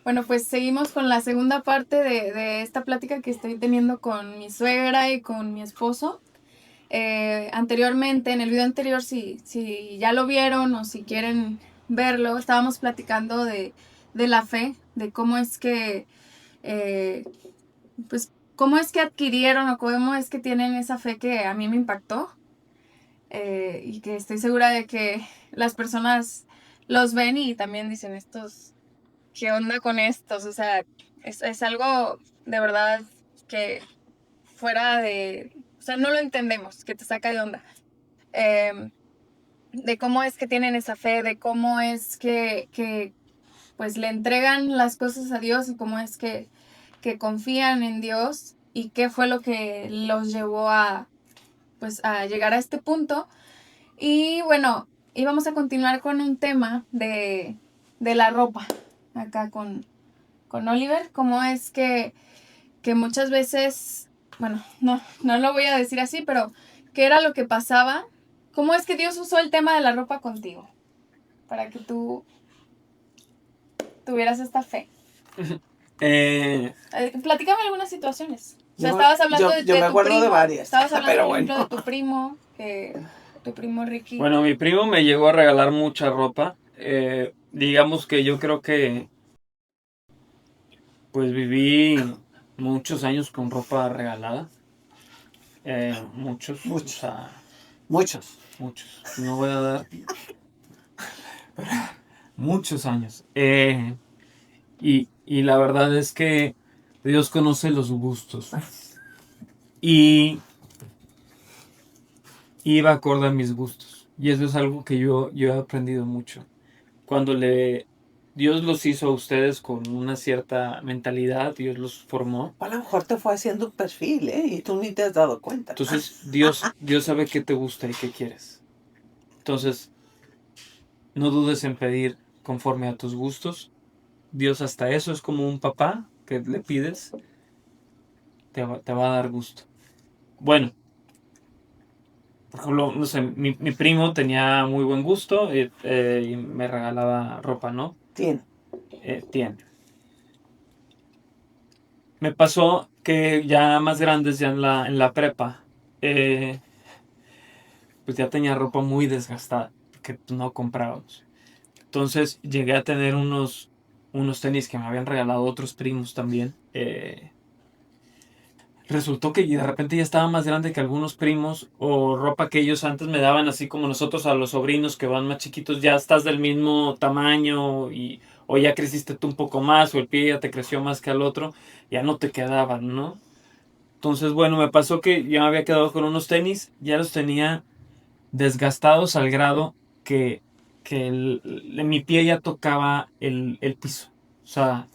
Bueno, pues seguimos con la segunda parte de esta plática que estoy teniendo con mi suegra y con mi esposo. Anteriormente, en el video anterior, si ya lo vieron o si quieren verlo, estábamos platicando de la fe, de cómo es que, pues, cómo es que adquirieron o cómo es que tienen esa fe que a mí me impactó. Y que estoy segura de que las personas los ven y también dicen estos, ¿qué onda con estos? O sea, es algo de verdad que fuera de, o sea, no lo entendemos, que te saca de onda. De cómo es que tienen esa fe, de cómo es que pues le entregan las cosas a Dios y cómo es que confían en Dios y qué fue lo que los llevó a, pues, a llegar a este punto. Y bueno, íbamos a continuar con un tema de la ropa, acá con Oliver, cómo es que muchas veces, bueno, no lo voy a decir así, pero qué era lo que pasaba, cómo es que Dios usó el tema de la ropa contigo, para que tú tuvieras esta fe. Platícame algunas situaciones. O sea, estabas hablando de yo me tu acuerdo primo, de varias. estabas hablando, Pero por ejemplo, bueno. de tu primo, tu primo Ricky. Bueno, mi primo me llegó a regalar mucha ropa. Digamos que yo creo que pues viví muchos años con ropa regalada. Muchos. O sea, Muchos. No voy a dar muchos años. Y la verdad es que Dios conoce los gustos. Y iba acorde a mis gustos. Y eso es algo que yo he aprendido mucho. Cuando Dios los hizo a ustedes con una cierta mentalidad, Dios los formó. A lo mejor te fue haciendo un perfil, y tú ni te has dado cuenta. Entonces Dios sabe qué te gusta y qué quieres. Entonces, no dudes en pedir conforme a tus gustos. Dios hasta eso es como un papá que le pides, te va a dar gusto. Bueno, por ejemplo, no sé, mi primo tenía muy buen gusto y me regalaba ropa, ¿no? Tiene. Me pasó que ya más grandes, ya en la prepa, pues ya tenía ropa muy desgastada que no comprábamos. Entonces llegué a tener unos tenis que me habían regalado otros primos también. Resultó que de repente ya estaba más grande que algunos primos, o ropa que ellos antes me daban, así como nosotros a los sobrinos que van más chiquitos, ya estás del mismo tamaño o ya creciste tú un poco más, o el pie ya te creció más que al otro, ya no te quedaban, ¿no? Entonces, bueno, me pasó que ya me había quedado con unos tenis, ya los tenía desgastados al grado que mi pie ya tocaba el piso. O sea,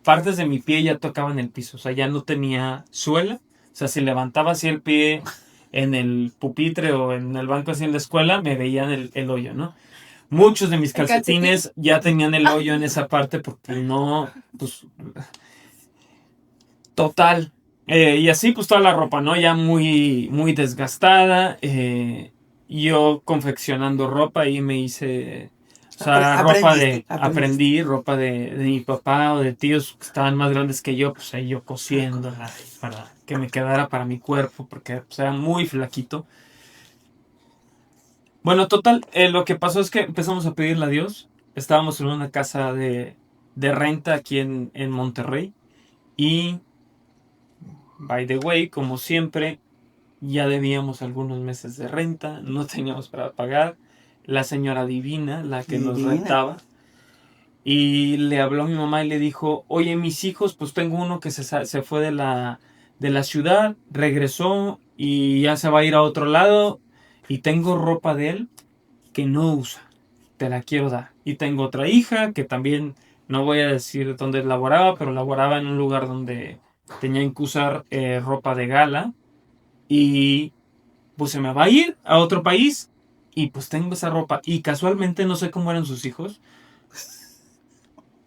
partes de mi pie ya tocaban el piso. O sea, ya no tenía suela. O sea, si levantaba así el pie en el pupitre o en el banco así en la escuela, me veían el hoyo, ¿no? Muchos de mis calcetines ya tenían el hoyo en esa parte porque no, pues... Total. Y así pues toda la ropa, ¿no? Ya muy, muy desgastada. Yo confeccionando ropa y me hice... O sea, aprendí ropa de mi papá o de tíos que estaban más grandes que yo, pues ahí yo cosiéndola para que me quedara para mi cuerpo, porque pues, era muy flaquito. Bueno, total, lo que pasó es que empezamos a pedirle a Dios. Estábamos en una casa de renta aquí en Monterrey. Y by the way, como siempre, ya debíamos algunos meses de renta, no teníamos para pagar. La señora divina, la que nos rentaba, y le habló a mi mamá y le dijo, oye, mis hijos, pues tengo uno que se fue de la ciudad, regresó y ya se va a ir a otro lado, y tengo ropa de él que no usa, te la quiero dar. Y tengo otra hija que también, no voy a decir dónde laboraba, pero laboraba en un lugar donde tenían que usar ropa de gala, y pues se me va a ir a otro país y pues tengo esa ropa. Y casualmente no sé cómo eran sus hijos,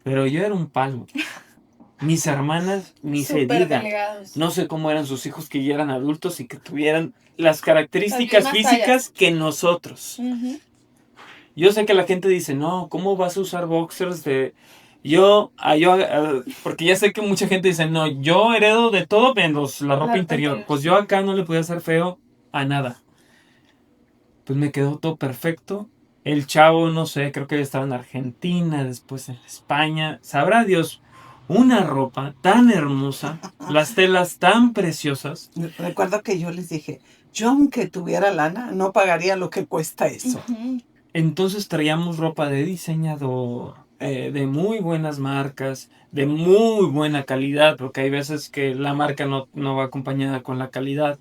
pero yo era un palo. Mis hermanas ni se digan. No sé cómo eran sus hijos que ya eran adultos y que tuvieran las características físicas que nosotros. Yo sé que la gente dice, no, ¿cómo vas a usar boxers de Porque ya sé que mucha gente dice, no, yo heredo de todo menos la ropa ropa interior. interior, Pues sí. yo acá no le podía hacer feo a nada. Pues me quedó todo perfecto. El chavo, no sé, creo que estaba en Argentina, después en España. Sabrá Dios, una ropa tan hermosa, las telas tan preciosas. Recuerdo que yo les dije, yo aunque tuviera lana, no pagaría lo que cuesta eso. Ujú. Entonces traíamos ropa de diseñador, de muy buenas marcas, de muy buena calidad, porque hay veces que la marca no va acompañada con la calidad.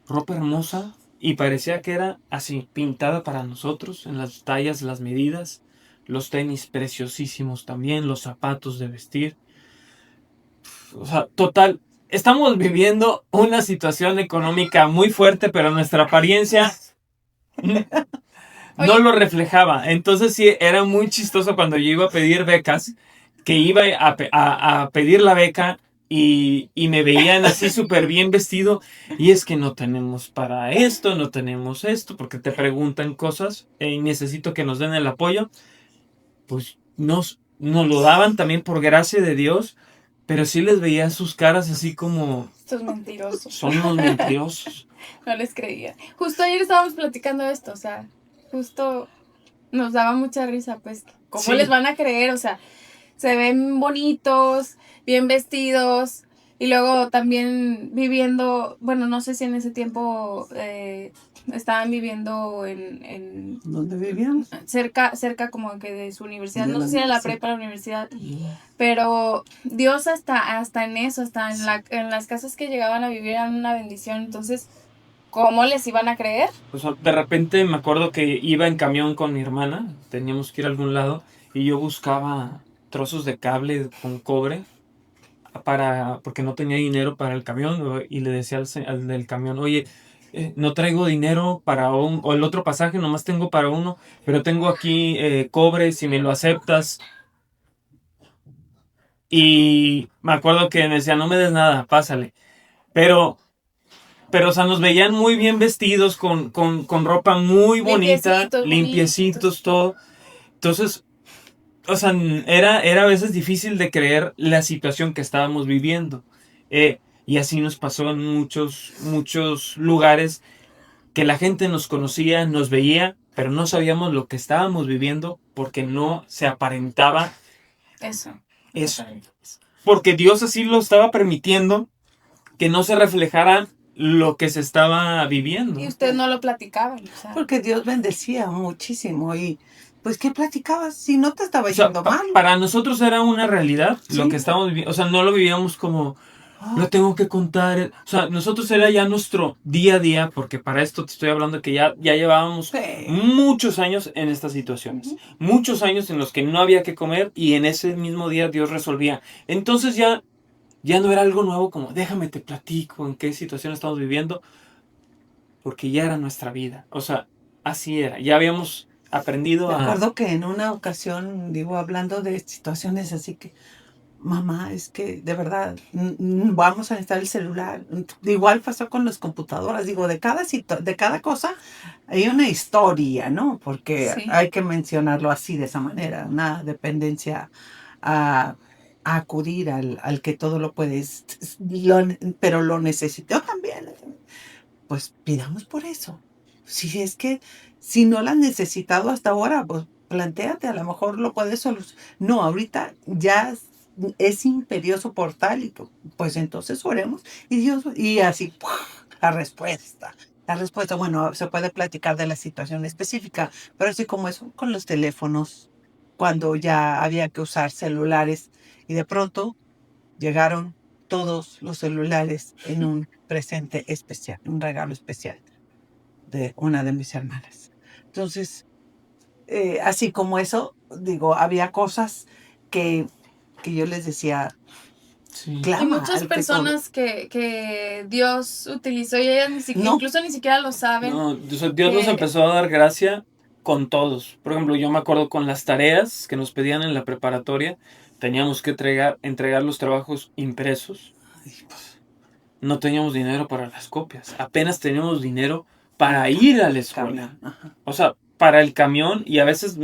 Ropa hermosa y parecía que era así, pintada para nosotros, en las tallas, las medidas, los tenis preciosísimos también, los zapatos de vestir. O sea, total, estamos viviendo una situación económica muy fuerte, pero nuestra apariencia no Oye, lo reflejaba. Entonces sí, era muy chistoso cuando yo iba a pedir becas, que iba a pedir la beca y me veían así súper bien vestido. Y es que no tenemos para esto, no tenemos esto, porque te preguntan cosas y necesito que nos den el apoyo. Pues nos lo daban también por gracia de Dios, pero sí les veía sus caras así como estos mentirosos. son unos mentirosos. No les creía. Justo ayer estábamos platicando de esto, o sea, justo nos daba mucha risa, pues, ¿cómo Sí. les van a creer? O sea, se ven bonitos, bien vestidos, y luego también viviendo, bueno, no sé si en ese tiempo estaban viviendo en ¿Dónde vivíamos? cerca como que de su universidad, De no la sé si era la universidad. prepa, la universidad, pero Dios hasta en eso, hasta en las casas que llegaban a vivir eran una bendición, entonces, ¿cómo les iban a creer? O sea, de repente me acuerdo que iba en camión con mi hermana, teníamos que ir a algún lado, y yo buscaba trozos de cable con cobre porque no tenía dinero para el camión, y le decía al del camión, oye, no traigo dinero para o el otro pasaje, nomás tengo para uno, pero tengo aquí cobre, si me lo aceptas. Y me acuerdo que me decía, no me des nada, pásale. Pero o sea, nos veían muy bien vestidos, con ropa muy bonita, Limpiecitos, limpiecitos, bonitos. todo. Entonces, o sea, era a veces difícil de creer la situación que estábamos viviendo. Y así nos pasó en muchos lugares que la gente nos conocía, nos veía, pero no sabíamos lo que estábamos viviendo porque no se aparentaba Eso. eso. Porque Dios así lo estaba permitiendo, que no se reflejara lo que se estaba viviendo. Y ustedes no lo platicaban, o sea. Porque Dios bendecía muchísimo y pues ¿qué platicabas si no te estaba O sea, yendo mal? para nosotros era una realidad lo Sí. que estábamos viviendo. O sea, no lo vivíamos como, lo tengo que contar. O sea, nosotros era ya nuestro día a día, porque para esto te estoy hablando que ya llevábamos Sí. muchos años en estas situaciones. Muchos años en los que no había que comer y en ese mismo día Dios resolvía. Entonces ya no era algo nuevo como, déjame te platico en qué situación estamos viviendo, porque ya era nuestra vida. O sea, así era. Ya habíamos aprendido Me a... acuerdo que en una ocasión, digo, hablando de situaciones así que, mamá, es que de verdad vamos a necesitar el celular. Igual pasó con las computadoras, digo, de cada cosa hay una historia, ¿no? Porque Sí. hay que mencionarlo así, de esa manera, una dependencia a, a acudir al que todo lo puedes, pero lo necesitó también. Pues pidamos por eso. Si es que si no la has necesitado hasta ahora, pues plantéate, a lo mejor lo puedes solucionar. No, ahorita ya es imperioso por tal y pues entonces oremos y Dios, y así ¡pua! la respuesta. La respuesta, bueno, se puede platicar de la situación específica, pero así como eso con los teléfonos, cuando ya había que usar celulares y de pronto llegaron todos los celulares en un presente especial, un regalo especial de una de mis hermanas. Entonces, así como eso, digo, había cosas que, que yo les decía, Sí. Y clama muchas al que todo. personas que Dios utilizó y ellas No. incluso ni siquiera lo saben. No, o sea, Dios nos que- empezó a dar gracia con todos. Por ejemplo, yo me acuerdo con las tareas que nos pedían en la preparatoria, teníamos que entregar los trabajos impresos. Ay, pues, No teníamos dinero para las copias. Apenas teníamos dinero para ir a la escuela. camión, ajá. O sea, para el camión y a veces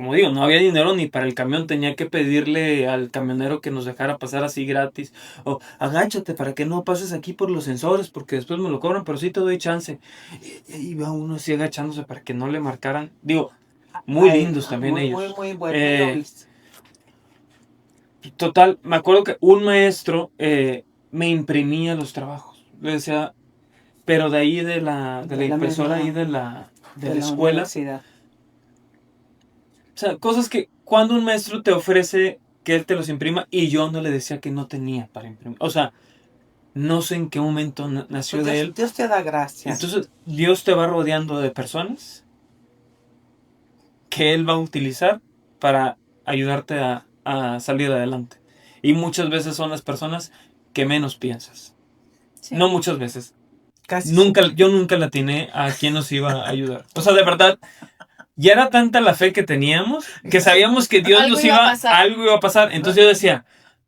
como digo, no había dinero ni para el camión, tenía que pedirle al camionero que nos dejara pasar así gratis, o agáchate para que no pases aquí por los sensores, porque después me lo cobran, pero sí te doy chance. Y iba uno así agachándose para que no le marcaran, digo, muy Ay, lindos también muy, ellos. muy bueno, Eh, Total, me acuerdo que un maestro me imprimía los trabajos, le decía, pero de ahí de la impresora ahí de de la la escuela. universidad. O sea, cosas que cuando un maestro te ofrece que él te los imprima y yo no le decía que no tenía para imprimir. O sea, no sé en qué momento nació Pues de Dios, él. Dios te da gracia. Entonces, Dios te va rodeando de personas que Él va a utilizar para ayudarte a salir adelante. Y muchas veces son las personas que menos piensas. Sí. No muchas veces. Casi Yo nunca le atiné a quién nos iba a ayudar. O sea, de verdad, ya era tanta la fe que teníamos que sabíamos que Dios Algo nos iba a pasar. algo iba a pasar. Entonces yo decía,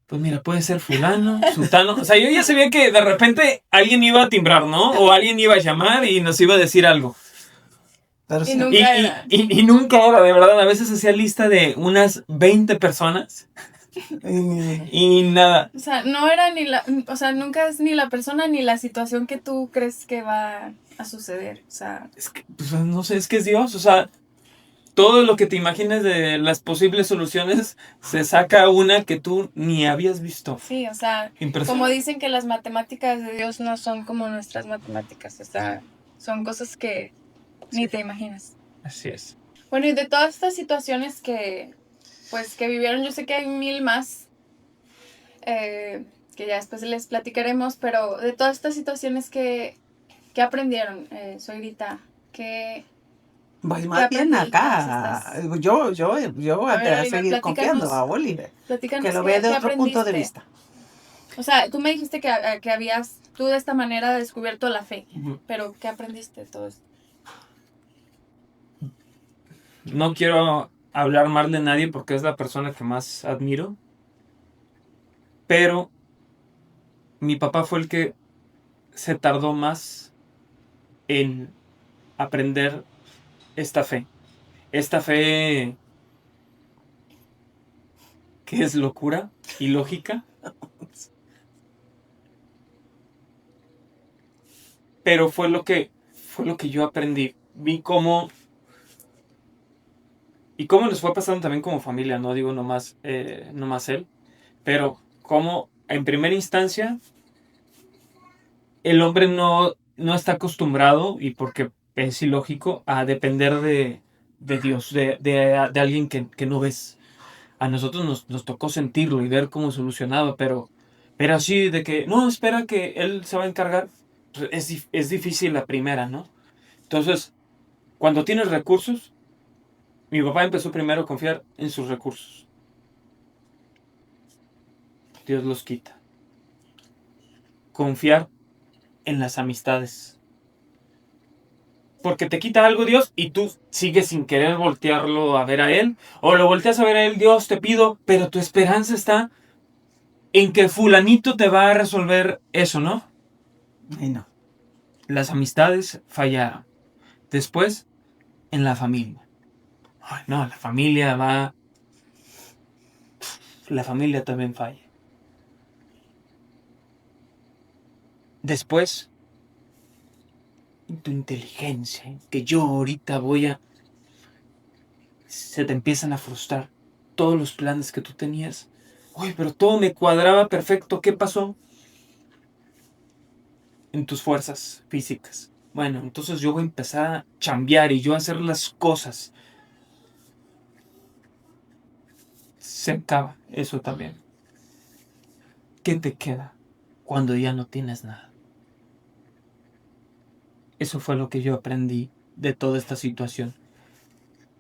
pues mira, puede ser fulano, sutano. O sea, yo ya sabía que de repente alguien iba a timbrar, ¿no? O alguien iba a llamar y nos iba a decir algo. Pero Y sí, nunca era. Y nunca era, de verdad. A veces hacía lista de unas 20 personas y nada. O sea, no era ni la, o sea, nunca es ni la persona ni la situación que tú crees que va a suceder. O sea, Es que, pues, no sé, es que es Dios. O sea, todo lo que te imagines de las posibles soluciones se saca una que tú ni habías visto. sí, o sea, como Impresionante. dicen que las matemáticas de Dios no son como nuestras matemáticas, o sea, son cosas que ni te imaginas. Así es. Bueno, y de todas estas situaciones que, pues, que vivieron, yo sé que hay mil más, que ya después les platicaremos, pero de todas estas situaciones que aprendieron, Zoidita, que... pues ¿Qué más bien aprendí acá. todas estas? Yo A voy ver, a Oliver, seguir confiando a Oliver. platícanos Que lo vea de qué otro punto de aprendiste. vista. O sea, tú me dijiste que habías, tú de esta manera descubierto la fe, Ujú. pero ¿qué aprendiste de todo esto? No quiero hablar mal de nadie porque es la persona que más admiro. Pero mi papá fue el que se tardó más en aprender esta fe. Esta fe que es locura y lógica. Pero fue lo que yo aprendí. Vi cómo y cómo nos fue pasando también como familia, no digo nomás él, pero cómo en primera instancia el hombre no está acostumbrado, y porque es ilógico, a depender de Dios, de alguien que no ves. A nosotros nos tocó sentirlo y ver cómo solucionaba, pero así de que, no, espera que él se va a encargar, pues es difícil la primera, ¿no? Entonces, cuando tienes recursos, mi papá empezó primero a confiar en sus recursos. Dios los quita. Confiar en las amistades. Porque te quita algo Dios y tú sigues sin querer voltearlo a ver a Él. O lo volteas a ver a Él, Dios, te pido, pero tu esperanza está en que fulanito te va a resolver eso, ¿no? Y no. Las amistades fallaron. Después, en la familia. Ay, no, la familia va... La familia también falla. Después, tu inteligencia, que yo ahorita voy a... Se te empiezan a frustrar todos los planes que tú tenías. Uy, pero todo me cuadraba perfecto. ¿Qué pasó? En tus fuerzas físicas. Bueno, entonces yo voy a empezar a chambear y yo a hacer las cosas. Se acaba eso también. ¿Qué te queda cuando ya no tienes nada? Eso fue lo que yo aprendí de toda esta situación.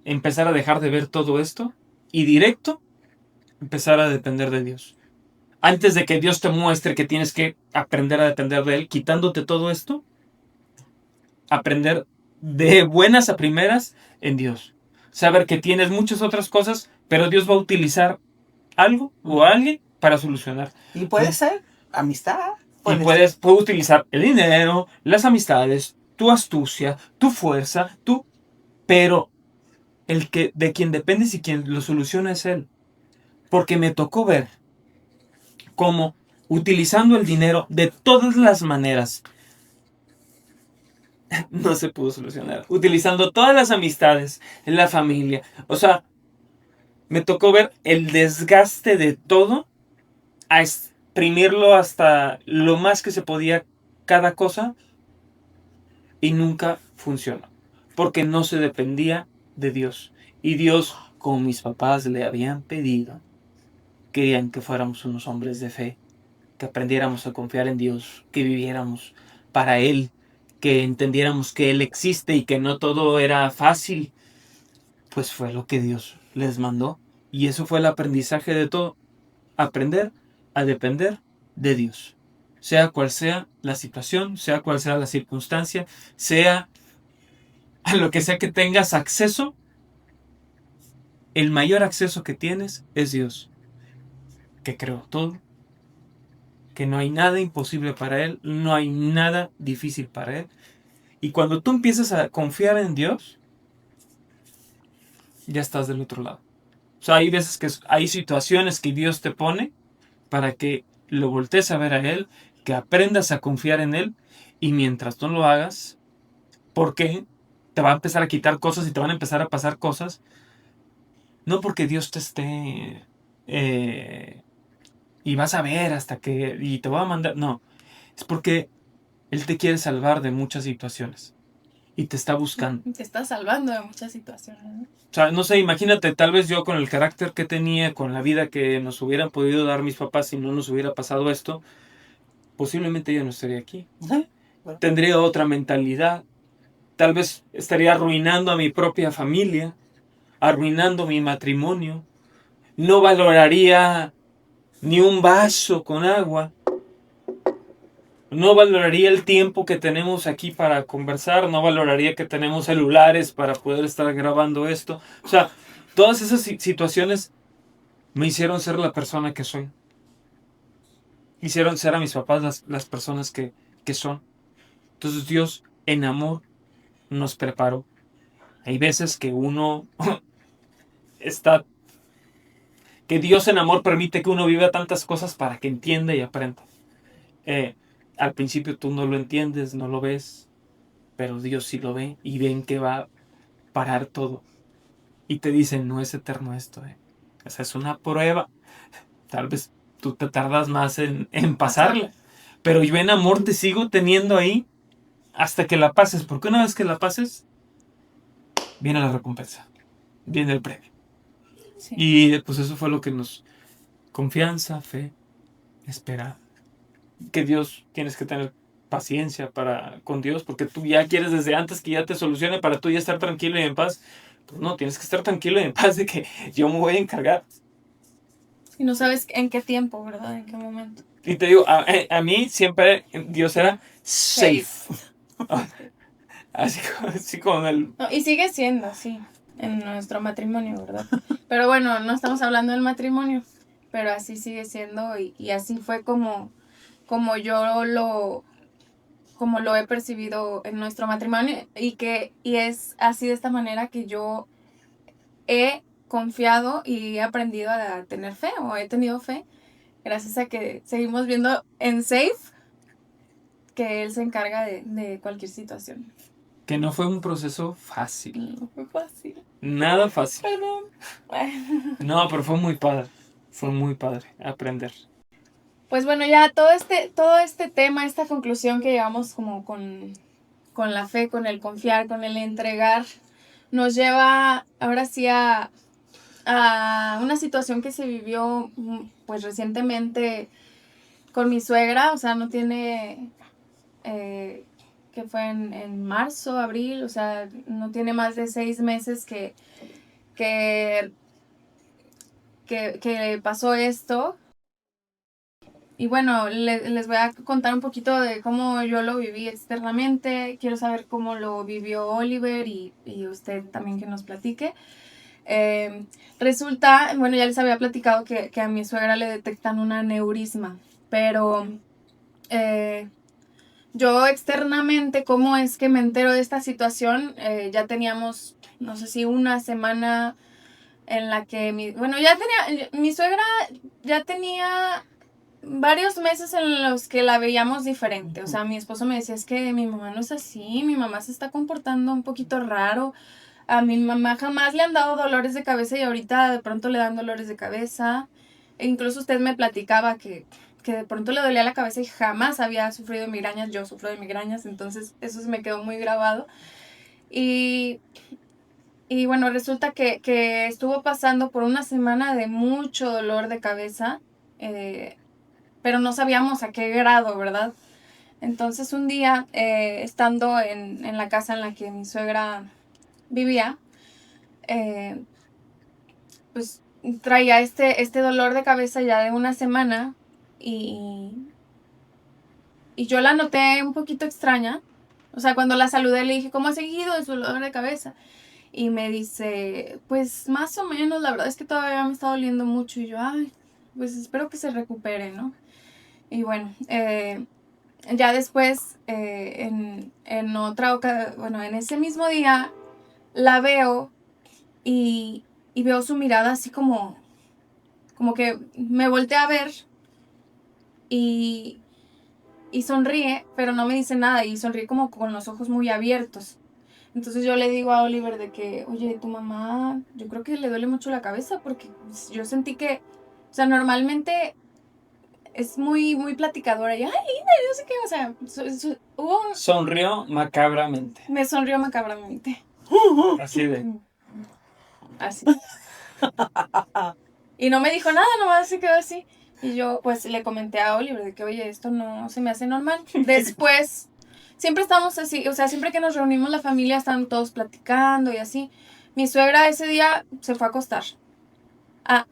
Empezar a dejar de ver todo esto y directo empezar a depender de Dios. Antes de que Dios te muestre que tienes que aprender a depender de Él, quitándote todo esto, aprender de buenas a primeras en Dios. Saber que tienes muchas otras cosas, pero Dios va a utilizar algo o a alguien para solucionar. Y puede ser amistad. Y puede utilizar el dinero, las amistades, tu astucia, tu fuerza, pero de quien dependes y quien lo soluciona es Él. Porque me tocó ver cómo, utilizando el dinero de todas las maneras, no se pudo solucionar. Utilizando todas las amistades, la familia. O sea, me tocó ver el desgaste de todo a exprimirlo hasta lo más que se podía cada cosa y nunca funcionó. Porque no se dependía de Dios. Y Dios, como mis papás le habían pedido, querían que fuéramos unos hombres de fe, que aprendiéramos a confiar en Dios, que viviéramos para Él, que entendiéramos que Él existe y que no todo era fácil. Pues fue lo que Dios les mandó. Y eso fue el aprendizaje de todo. Aprender a depender de Dios. Sea cual sea la situación, sea cual sea la circunstancia, sea a lo que sea que tengas acceso, el mayor acceso que tienes es Dios, que creó todo, que no hay nada imposible para Él, no hay nada difícil para Él. Y cuando tú empiezas a confiar en Dios, ya estás del otro lado. O sea, hay veces que hay situaciones que Dios te pone para que lo voltees a ver a Él, que aprendas a confiar en Él, y mientras tú lo hagas, porque te va a empezar a quitar cosas y te van a empezar a pasar cosas, no porque Dios te esté y vas a ver hasta que y te va a mandar, no, es porque Él te quiere salvar de muchas situaciones y te está buscando. Te está salvando de muchas situaciones, ¿no? O sea, no sé, imagínate, tal vez yo con el carácter que tenía, con la vida que nos hubieran podido dar mis papás si no nos hubiera pasado esto, posiblemente yo no estaría aquí. Sí, bueno. Tendría otra mentalidad. Tal vez estaría arruinando a mi propia familia, arruinando mi matrimonio. No valoraría ni un vaso con agua. No valoraría el tiempo que tenemos aquí para conversar. No valoraría que tenemos celulares para poder estar grabando esto. O sea, todas esas situaciones me hicieron ser la persona que soy. Hicieron ser a mis papás las personas que son. Entonces Dios en amor nos preparó. Hay veces que uno está... que Dios en amor permite que uno viva tantas cosas para que entienda y aprenda. Al principio tú no lo entiendes, no lo ves, pero Dios sí lo ve y ven que va a parar todo. Y te dicen, no es eterno esto. Esa es una prueba. Tal vez tú te tardas más en pasarla. Pero yo en amor te sigo teniendo ahí hasta que la pases. Porque una vez que la pases, viene la recompensa. Viene el premio. Sí. Y pues eso fue lo que nos... Confianza, fe, esperar. Que Dios, tienes que tener paciencia con Dios, porque tú ya quieres desde antes que ya te solucione para tú ya estar tranquilo y en paz. Pues no, tienes que estar tranquilo y en paz de que yo me voy a encargar. Y no sabes en qué tiempo, ¿verdad? En qué momento. Y te digo, a mí siempre Dios era safe. Así como el... No, y sigue siendo así en nuestro matrimonio, ¿verdad? Pero bueno, no estamos hablando del matrimonio, pero así sigue siendo y así fue como yo como lo he percibido en nuestro matrimonio y es así de esta manera que yo he confiado y he aprendido a tener fe o he tenido fe gracias a que seguimos viendo en Safe que él se encarga de cualquier situación. Que no fue un proceso fácil. No fue fácil. Nada fácil. Perdón. No, pero fue muy padre. Fue muy padre aprender. Pues bueno, ya todo este tema, esta conclusión que llevamos como con la fe, con el confiar, con el entregar, nos lleva ahora sí a una situación que se vivió pues recientemente con mi suegra, o sea, no tiene, que fue en marzo, abril, o sea, no tiene más de 6 meses que pasó esto. Y bueno, les voy a contar un poquito de cómo yo lo viví externamente. Quiero saber cómo lo vivió Oliver y usted también que nos platique. Resulta, bueno, ya les había platicado que a mi suegra le detectan un aneurisma, pero yo externamente, ¿cómo es que me entero de esta situación? Ya teníamos, no sé si una semana en la que mi suegra ya tenía varios meses en los que la veíamos diferente. O sea, mi esposo me decía, es que mi mamá no es así, mi mamá se está comportando un poquito raro. A mi mamá jamás le han dado dolores de cabeza y ahorita de pronto le dan dolores de cabeza. E incluso usted me platicaba que de pronto le dolía la cabeza y jamás había sufrido migrañas. Yo sufro de migrañas, entonces eso se me quedó muy grabado. Y, y bueno, resulta que estuvo pasando por una semana de mucho dolor de cabeza, pero no sabíamos a qué grado, ¿verdad? Entonces un día, estando en la casa en la que mi suegra vivía, eh, pues traía este dolor de cabeza ya de una semana y, y yo la noté un poquito extraña. O sea, cuando la saludé le dije, ¿cómo ha seguido de su dolor de cabeza? Y me dice, pues más o menos, la verdad es que todavía me está doliendo mucho. Y yo, ay, pues espero que se recupere, ¿no? Y bueno, ya después, en otra ocasión, bueno, en ese mismo día, la veo y, y veo su mirada así como que me voltea a ver y, y sonríe, pero no me dice nada y sonríe como con los ojos muy abiertos. Entonces yo le digo a Oliver de que, oye, tu mamá, yo creo que le duele mucho la cabeza porque yo sentí que, o sea, normalmente es muy, muy platicadora y, ay, linda, yo no sé qué, o sea, Sonrió macabramente. me sonrió macabramente. Así de. Así. Y no me dijo nada, nomás se quedó así. Y yo, pues, le comenté a Oliver de que, oye, esto no se me hace normal. Después, siempre estamos así, o sea, siempre que nos reunimos la familia están todos platicando y así. Mi suegra ese día se fue a acostar. Ah,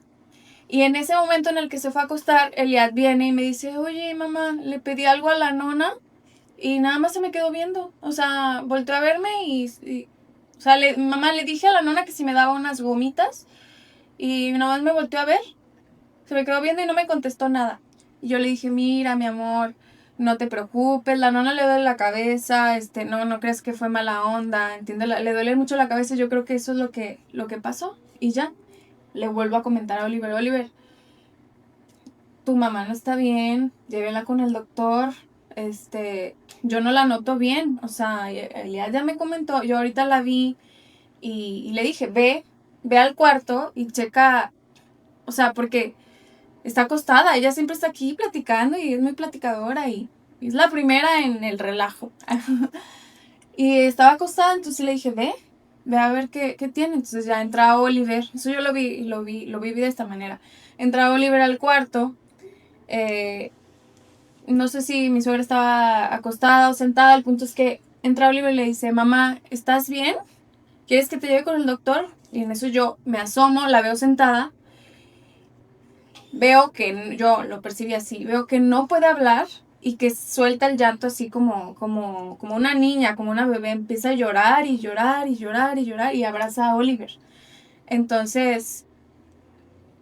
y en ese momento en el que se fue a acostar, Eliad viene y me dice, oye, mamá, le pedí algo a la nona y nada más se me quedó viendo. O sea, volteó a verme o sea, mamá, le dije a la nona que si me daba unas gomitas y nada más me volteó a ver. Se me quedó viendo y no me contestó nada. Y yo le dije, mira, mi amor, no te preocupes, la nona le duele la cabeza, no creas que fue mala onda, entiende, le duele mucho la cabeza, yo creo que eso es lo que pasó. Y ya, le vuelvo a comentar a Oliver, Oliver, tu mamá no está bien, llévenla con el doctor, yo no la noto bien, o sea, Elías ya me comentó, yo ahorita la vi y le dije, ve al cuarto y checa, o sea, porque está acostada, ella siempre está aquí platicando y es muy platicadora y es la primera en el relajo. Y estaba acostada, entonces le dije, ve a ver qué tiene. Entonces ya entra Oliver, eso yo lo viví de esta manera. Entra Oliver al cuarto, no sé si mi suegra estaba acostada o sentada, el punto es que entra Oliver y le dice, mamá, ¿estás bien? ¿Quieres que te lleve con el doctor? Y en eso yo me asomo, la veo sentada. Veo que yo lo percibí así, veo que no puede hablar y que suelta el llanto así como una niña, como una bebé, empieza a llorar y llorar y llorar y llorar y abraza a Oliver. Entonces,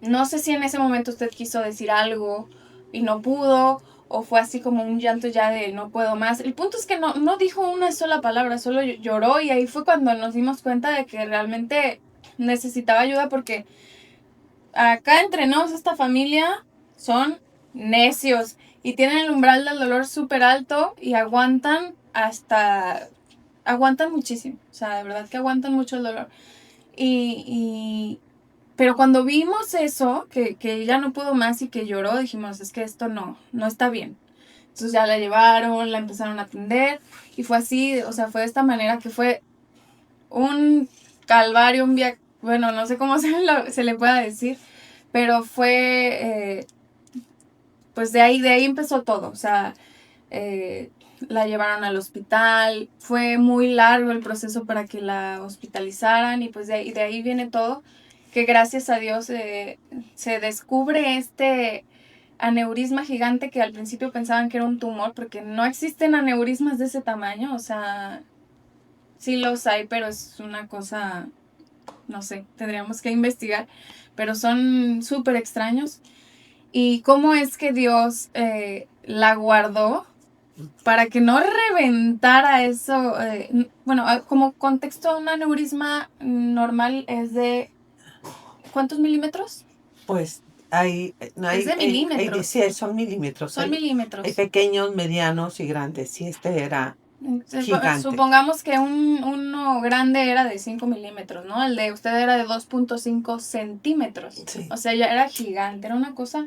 no sé si en ese momento usted quiso decir algo y no pudo, o fue así como un llanto ya de no puedo más. El punto es que no dijo una sola palabra, solo lloró y ahí fue cuando nos dimos cuenta de que realmente necesitaba ayuda porque acá entre nos, esta familia son necios y tienen el umbral del dolor súper alto y aguantan muchísimo, o sea, de verdad que aguantan mucho el dolor. Pero cuando vimos eso, que ella no pudo más y que lloró, dijimos, es que esto no está bien. Entonces ya la llevaron, la empezaron a atender y fue así, o sea, fue de esta manera que fue un calvario, un viaje, bueno, no sé cómo se le pueda decir, pero fue, pues de ahí empezó todo, o sea, la llevaron al hospital, fue muy largo el proceso para que la hospitalizaran y pues de ahí viene todo, que gracias a Dios se descubre este aneurisma gigante que al principio pensaban que era un tumor, porque no existen aneurismas de ese tamaño, o sea, sí los hay, pero es una cosa, no sé, tendríamos que investigar, pero son súper extraños. Y cómo es que Dios la guardó para que no reventara eso. Bueno, como contexto, un aneurisma normal es de ¿cuántos milímetros? Pues hay, no Es de milímetros. sí, son milímetros. Son Hay milímetros. pequeños, medianos y grandes. Y este era gigante. Supongamos que uno grande era de 5 milímetros, ¿no? El de usted era de 2.5 centímetros. Sí. O sea, ya era gigante, era una cosa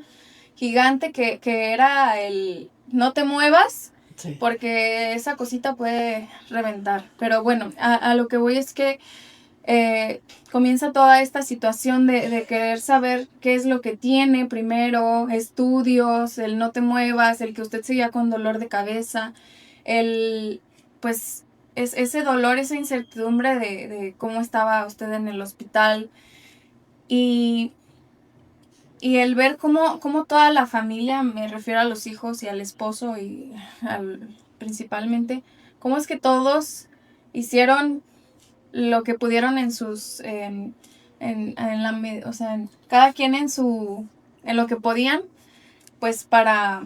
gigante que era el no te muevas Sí. porque esa cosita puede reventar. Pero bueno, a lo que voy es que comienza toda esta situación de querer saber qué es lo que tiene primero, estudios, el no te muevas, el que usted siga con dolor de cabeza, pues es ese dolor, esa incertidumbre de cómo estaba usted en el hospital y el ver cómo toda la familia, me refiero a los hijos y al esposo y principalmente, cómo es que todos hicieron lo que pudieron en sus o sea, cada quien en lo que podían, pues para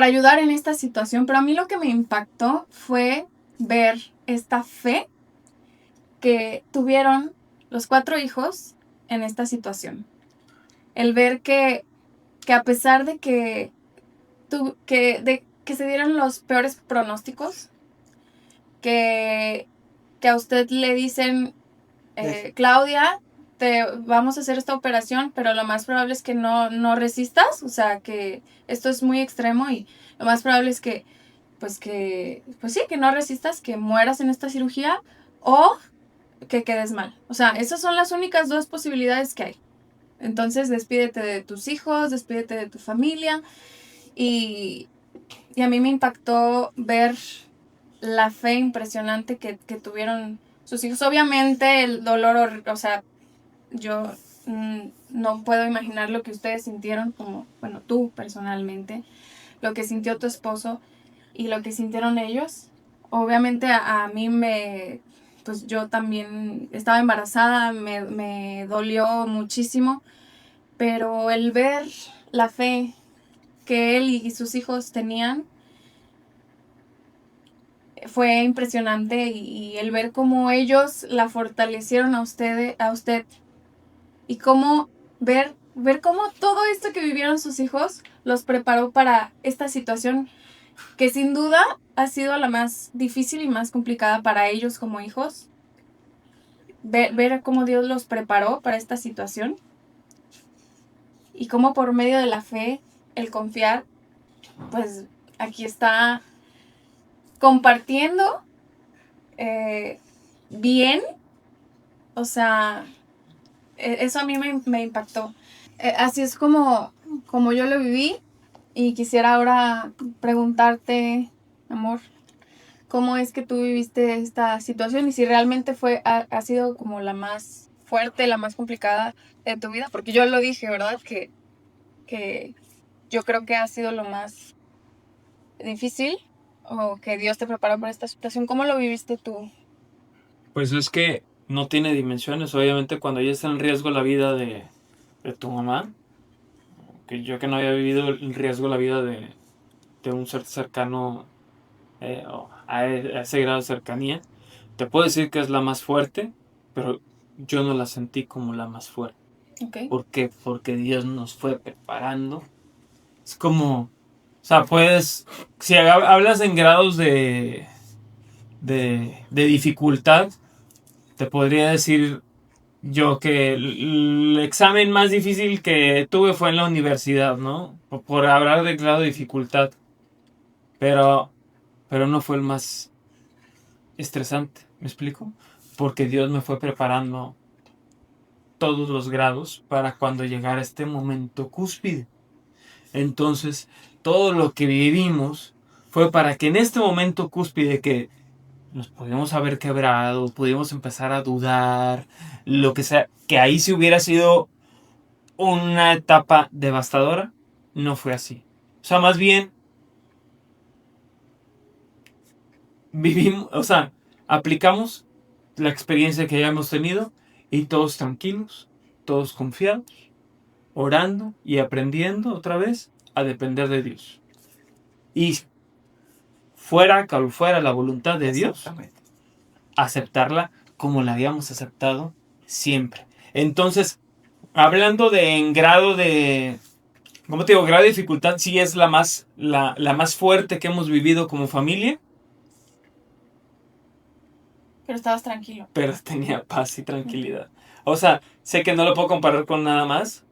ayudar en esta situación. Pero a mí lo que me impactó fue ver esta fe que tuvieron los 4 hijos en esta situación. El ver que a pesar de que se dieron los peores pronósticos, que a usted le dicen, Claudia, te vamos a hacer esta operación, pero lo más probable es que no resistas, o sea, que esto es muy extremo y lo más probable es que no resistas, que mueras en esta cirugía o que quedes mal. O sea, esas son las únicas 2 posibilidades que hay. Entonces, despídete de tus hijos, despídete de tu familia y a mí me impactó ver la fe impresionante que tuvieron sus hijos. Obviamente el dolor, o sea, yo no puedo imaginar lo que ustedes sintieron como, bueno, tú personalmente, lo que sintió tu esposo y lo que sintieron ellos. Obviamente a mí pues yo también estaba embarazada, me dolió muchísimo, pero el ver la fe que él y sus hijos tenían fue impresionante y el ver cómo ellos la fortalecieron a usted y cómo ver cómo todo esto que vivieron sus hijos los preparó para esta situación que sin duda ha sido la más difícil y más complicada para ellos como hijos. Ver cómo Dios los preparó para esta situación y cómo por medio de la fe, el confiar, pues aquí está compartiendo bien, o sea, eso a mí me impactó. Así es como yo lo viví y quisiera ahora preguntarte, amor, ¿cómo es que tú viviste esta situación y si realmente ha sido como la más fuerte, la más complicada de tu vida? Porque yo lo dije, ¿verdad? Que yo creo que ha sido lo más difícil o que Dios te preparó para esta situación. ¿Cómo lo viviste tú? Pues es que no tiene dimensiones. Obviamente cuando ya está en riesgo la vida de tu mamá, que yo que no había vivido en riesgo la vida de un ser cercano a ese grado de cercanía, te puedo decir que es la más fuerte, pero yo no la sentí como la más fuerte. Okay. ¿Por qué? Porque Dios nos fue preparando. Es como, o sea, puedes, si hablas en grados de dificultad, te podría decir yo que el examen más difícil que tuve fue en la universidad, ¿no? Por hablar de grado de dificultad. Pero no fue el más estresante, ¿me explico? Porque Dios me fue preparando todos los grados para cuando llegara este momento cúspide. Entonces, todo lo que vivimos fue para que en este momento cúspide que nos pudimos haber quebrado, pudimos empezar a dudar, lo que sea, que ahí si hubiera sido una etapa devastadora, no fue así. O sea, más bien vivimos, o sea, aplicamos la experiencia que hayamos tenido y todos tranquilos, todos confiados, orando y aprendiendo otra vez a depender de Dios. Y fuera cual fuera la voluntad de Dios, Exactamente. aceptarla como la habíamos aceptado siempre. Entonces, hablando de en grado de, ¿cómo te digo? Grado de dificultad, sí es la más fuerte que hemos vivido como familia, Pero estabas tranquilo. pero tenía paz y tranquilidad. O sea, sé que no lo puedo comparar con nada más,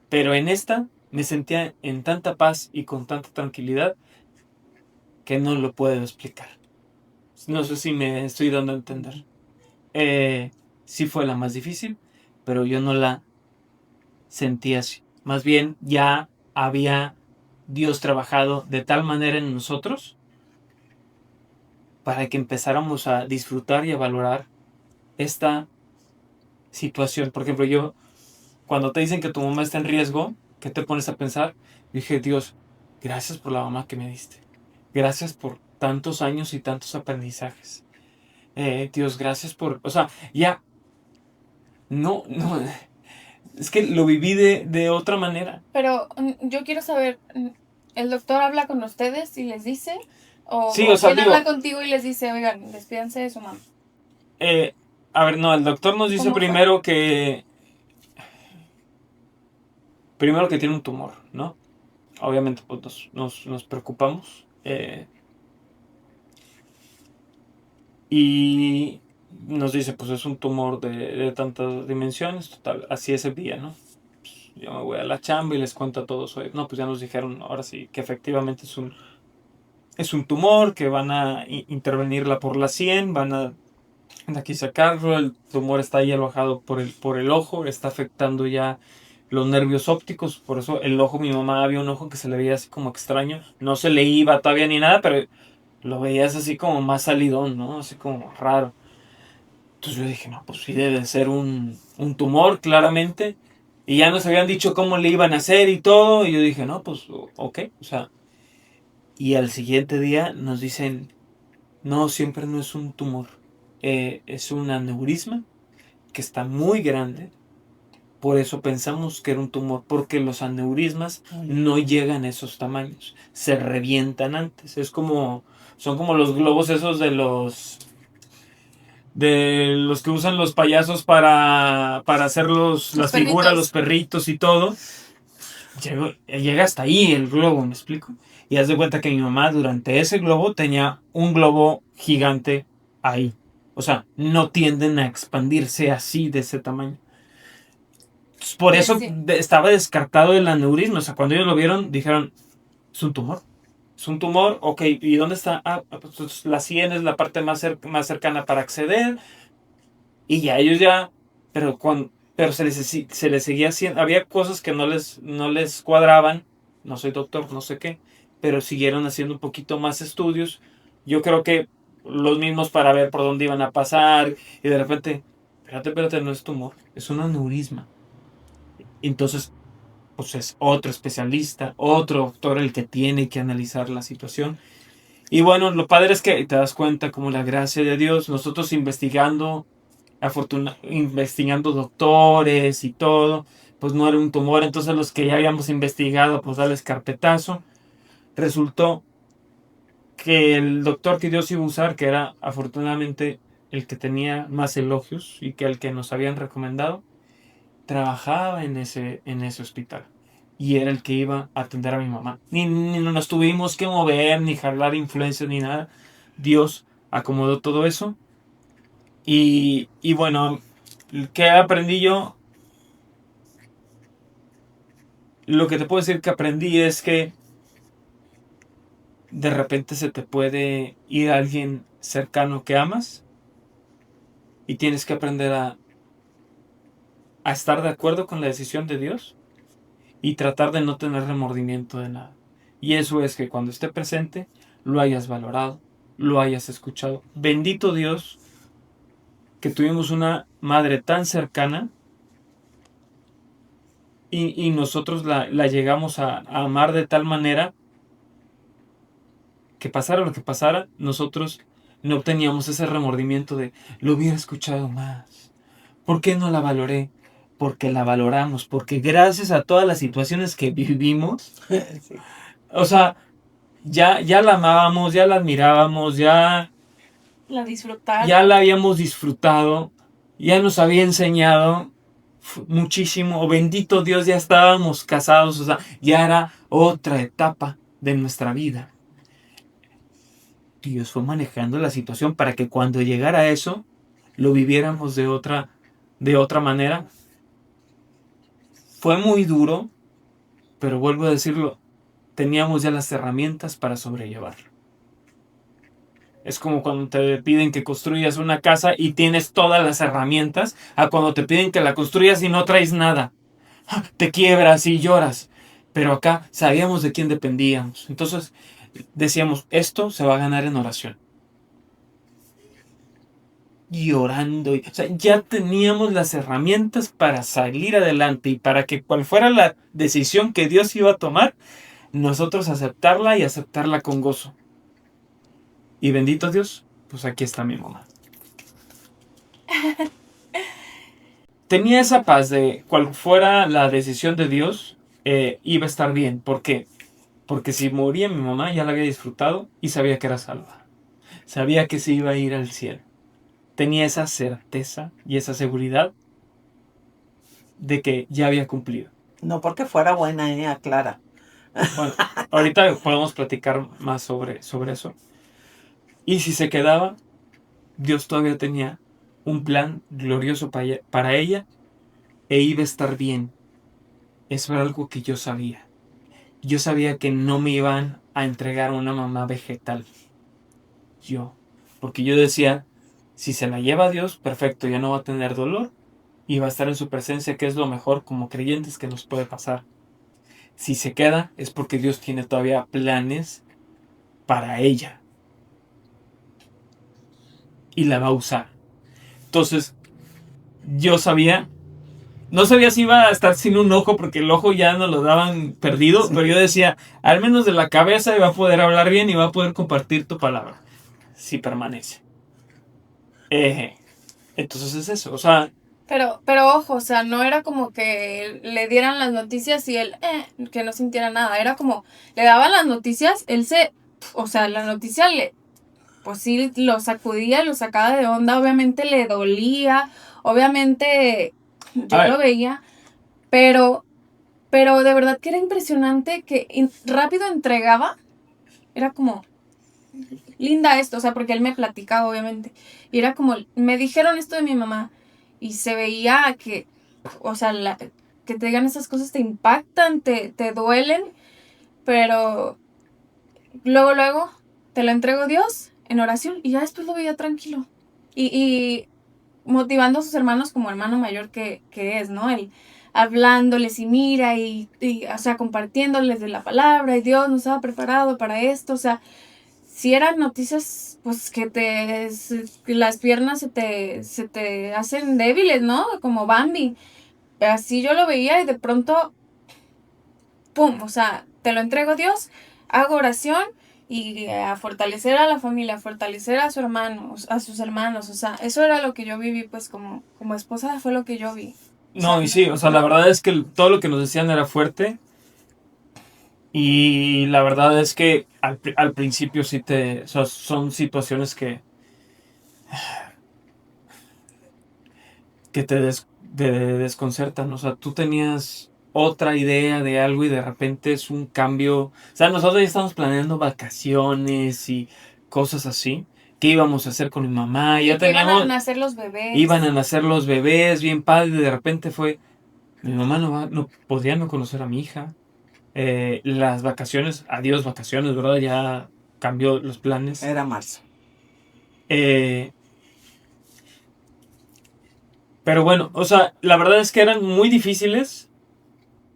pero en esta me sentía en tanta paz y con tanta tranquilidad que no lo puedo explicar. No sé si me estoy dando a entender. Sí fue la más difícil, pero yo no la sentí así. Más bien ya había Dios trabajado de tal manera en nosotros para que empezáramos a disfrutar y a valorar esta situación. Por ejemplo, yo, cuando te dicen que tu mamá está en riesgo, ¿qué te pones a pensar? Dije, Dios, gracias por la mamá que me diste. Gracias por tantos años y tantos aprendizajes. Dios, gracias por... O sea, ya... No, es que lo viví de otra manera. Pero yo quiero saber, ¿el doctor habla con ustedes y les dice? ¿O, Sí, o o sea, quién digo, habla contigo y les dice, oigan, despídanse de su mamá? a ver, no, el doctor nos dice ¿Cómo fue? primero que tiene un tumor, ¿no? Obviamente pues nos preocupamos. Y nos dice, pues es un tumor de tantas dimensiones, total, así es el día, ¿no? Pues, yo me voy a la chamba y les cuento a todos hoy. No, pues ya nos dijeron ahora sí que efectivamente es un tumor, que van a intervenirla por la 100, van a de aquí sacarlo, el tumor está ahí alojado por el ojo, está afectando ya los nervios ópticos, por eso el ojo, mi mamá había un ojo que se le veía así como extraño, no se le iba todavía ni nada, pero lo veías así como más salidón, ¿no? Así como raro. Entonces yo dije, no, pues sí debe ser un tumor, claramente. Y ya nos habían dicho cómo le iban a hacer y todo. Y yo dije, no, pues ok. O sea, y al siguiente día nos dicen, no, siempre no es un tumor. Es un aneurisma que está muy grande. Por eso pensamos que era un tumor, porque los aneurismas no llegan a esos tamaños. Se revientan antes. Son como los globos esos de los que usan los payasos para hacer las perritos. figuras, los perritos y todo. Llega hasta ahí el globo, ¿me explico? Y haz de cuenta que mi mamá durante ese globo tenía un globo gigante ahí. O sea, no tienden a expandirse así de ese tamaño. Entonces, por eso Sí. estaba descartado el aneurisma. O sea, cuando ellos lo vieron, dijeron, es un tumor. Es un tumor, ok, ¿y dónde está? Ah, pues la 100 es la parte más cercana para acceder. Y ya ellos ya, pero se les seguía haciendo, había cosas que no les cuadraban, no soy doctor, no sé qué, pero siguieron haciendo un poquito más estudios, yo creo que los mismos para ver por dónde iban a pasar, y de repente, espérate, no es tumor, es un aneurisma. Entonces, pues es otro especialista, otro doctor el que tiene que analizar la situación. Y bueno, lo padre es que te das cuenta como la gracia de Dios, nosotros investigando doctores y todo, pues no era un tumor, entonces los que ya habíamos investigado, pues darles carpetazo. Resultó que el doctor que Dios iba a usar, que era afortunadamente el que tenía más elogios y que el que nos habían recomendado, trabajaba en ese hospital. Y era el que iba a atender a mi mamá. Ni nos tuvimos que mover, ni jalar influencias, ni nada. Dios acomodó todo eso. Y bueno, ¿qué aprendí yo? Lo que te puedo decir que aprendí es que de repente se te puede ir alguien cercano que amas y tienes que aprender a estar de acuerdo con la decisión de Dios y tratar de no tener remordimiento de nada. Y eso es que cuando esté presente lo hayas valorado, lo hayas escuchado. Bendito Dios que tuvimos una madre tan cercana y nosotros la llegamos a amar de tal manera que pasara lo que pasara, nosotros no teníamos ese remordimiento de lo hubiera escuchado más. ¿Por qué no la valoré? Porque la valoramos, porque gracias a todas las situaciones que vivimos, Sí. o sea, ya la amábamos, ya la admirábamos, ya La ya la habíamos disfrutado, ya nos había enseñado muchísimo, o bendito Dios, ya estábamos casados, o sea, ya era otra etapa de nuestra vida. Dios fue manejando la situación para que cuando llegara eso, lo viviéramos de otra manera. Fue muy duro, pero vuelvo a decirlo, teníamos ya las herramientas para sobrellevarlo. Es como cuando te piden que construyas una casa y tienes todas las herramientas, a cuando te piden que la construyas y no traes nada. Te quiebras y lloras. Pero acá sabíamos de quién dependíamos. Entonces decíamos, esto se va a ganar en oración. Y orando. O sea, ya teníamos las herramientas para salir adelante y para que cual fuera la decisión que Dios iba a tomar, nosotros aceptarla y aceptarla con gozo. Y bendito Dios, pues aquí está mi mamá. Tenía esa paz de cual fuera la decisión de Dios, iba a estar bien. ¿Por qué? Porque si moría mi mamá ya la había disfrutado y sabía que era salva. Sabía que se iba a ir al cielo. Tenía esa certeza y esa seguridad de que ya había cumplido. No porque fuera buena, aclara. Bueno, ahorita podemos platicar más sobre eso. Y si se quedaba, Dios todavía tenía un plan glorioso para ella e iba a estar bien. Eso era algo que yo sabía. Yo sabía que no me iban a entregar una mamá vegetal. Porque yo decía, si se la lleva a Dios, perfecto, ya no va a tener dolor y va a estar en su presencia, que es lo mejor como creyentes que nos puede pasar. Si se queda, es porque Dios tiene todavía planes para ella. Y la va a usar. Entonces, yo sabía, no sabía si iba a estar sin un ojo, porque el ojo ya nos lo daban perdido, pero yo decía, al menos de la cabeza va a poder hablar bien y va a poder compartir tu palabra, si permanece. Entonces es eso, o sea... Pero ojo, o sea, no era como que le dieran las noticias y él, que no sintiera nada. Era como, le daban las noticias, o sea, la noticia pues sí, lo sacudía, lo sacaba de onda, obviamente le dolía, obviamente yo lo veía, pero de verdad que era impresionante que rápido entregaba, era como, linda esto, o sea, porque él me platicaba, obviamente, y era como, me dijeron esto de mi mamá, y se veía que, o sea, que te digan esas cosas te impactan, te duelen, pero luego te lo entrego a Dios en oración y ya después lo veía tranquilo. Y motivando a sus hermanos como hermano mayor que es, ¿no? Él hablándoles y mira y, o sea, compartiéndoles de la palabra y Dios nos ha preparado para esto, o sea, si eran noticias, pues que las piernas se te hacen débiles, ¿no? Como Bambi. Así yo lo veía y de pronto, ¡pum! O sea, te lo entrego a Dios, hago oración y a fortalecer a la familia, a fortalecer a su hermano, a sus hermanos, o sea, eso era lo que yo viví, pues como esposa fue lo que yo vi. No, y sí, o sea, la verdad es que todo lo que nos decían era fuerte. Y la verdad es que al principio sí o sea, son situaciones que te desconcertan. O sea, tú tenías otra idea de algo y de repente es un cambio. O sea, nosotros ya estamos planeando vacaciones y cosas así. ¿Qué íbamos a hacer con mi mamá? Ya teníamos... Iban a nacer los bebés. Iban a nacer los bebés, bien padre. Y de repente fue... Mi mamá no podría no conocer a mi hija. Las vacaciones, adiós vacaciones, ¿verdad? Ya cambió los planes. Era marzo. Pero bueno, o sea, la verdad es que eran muy difíciles,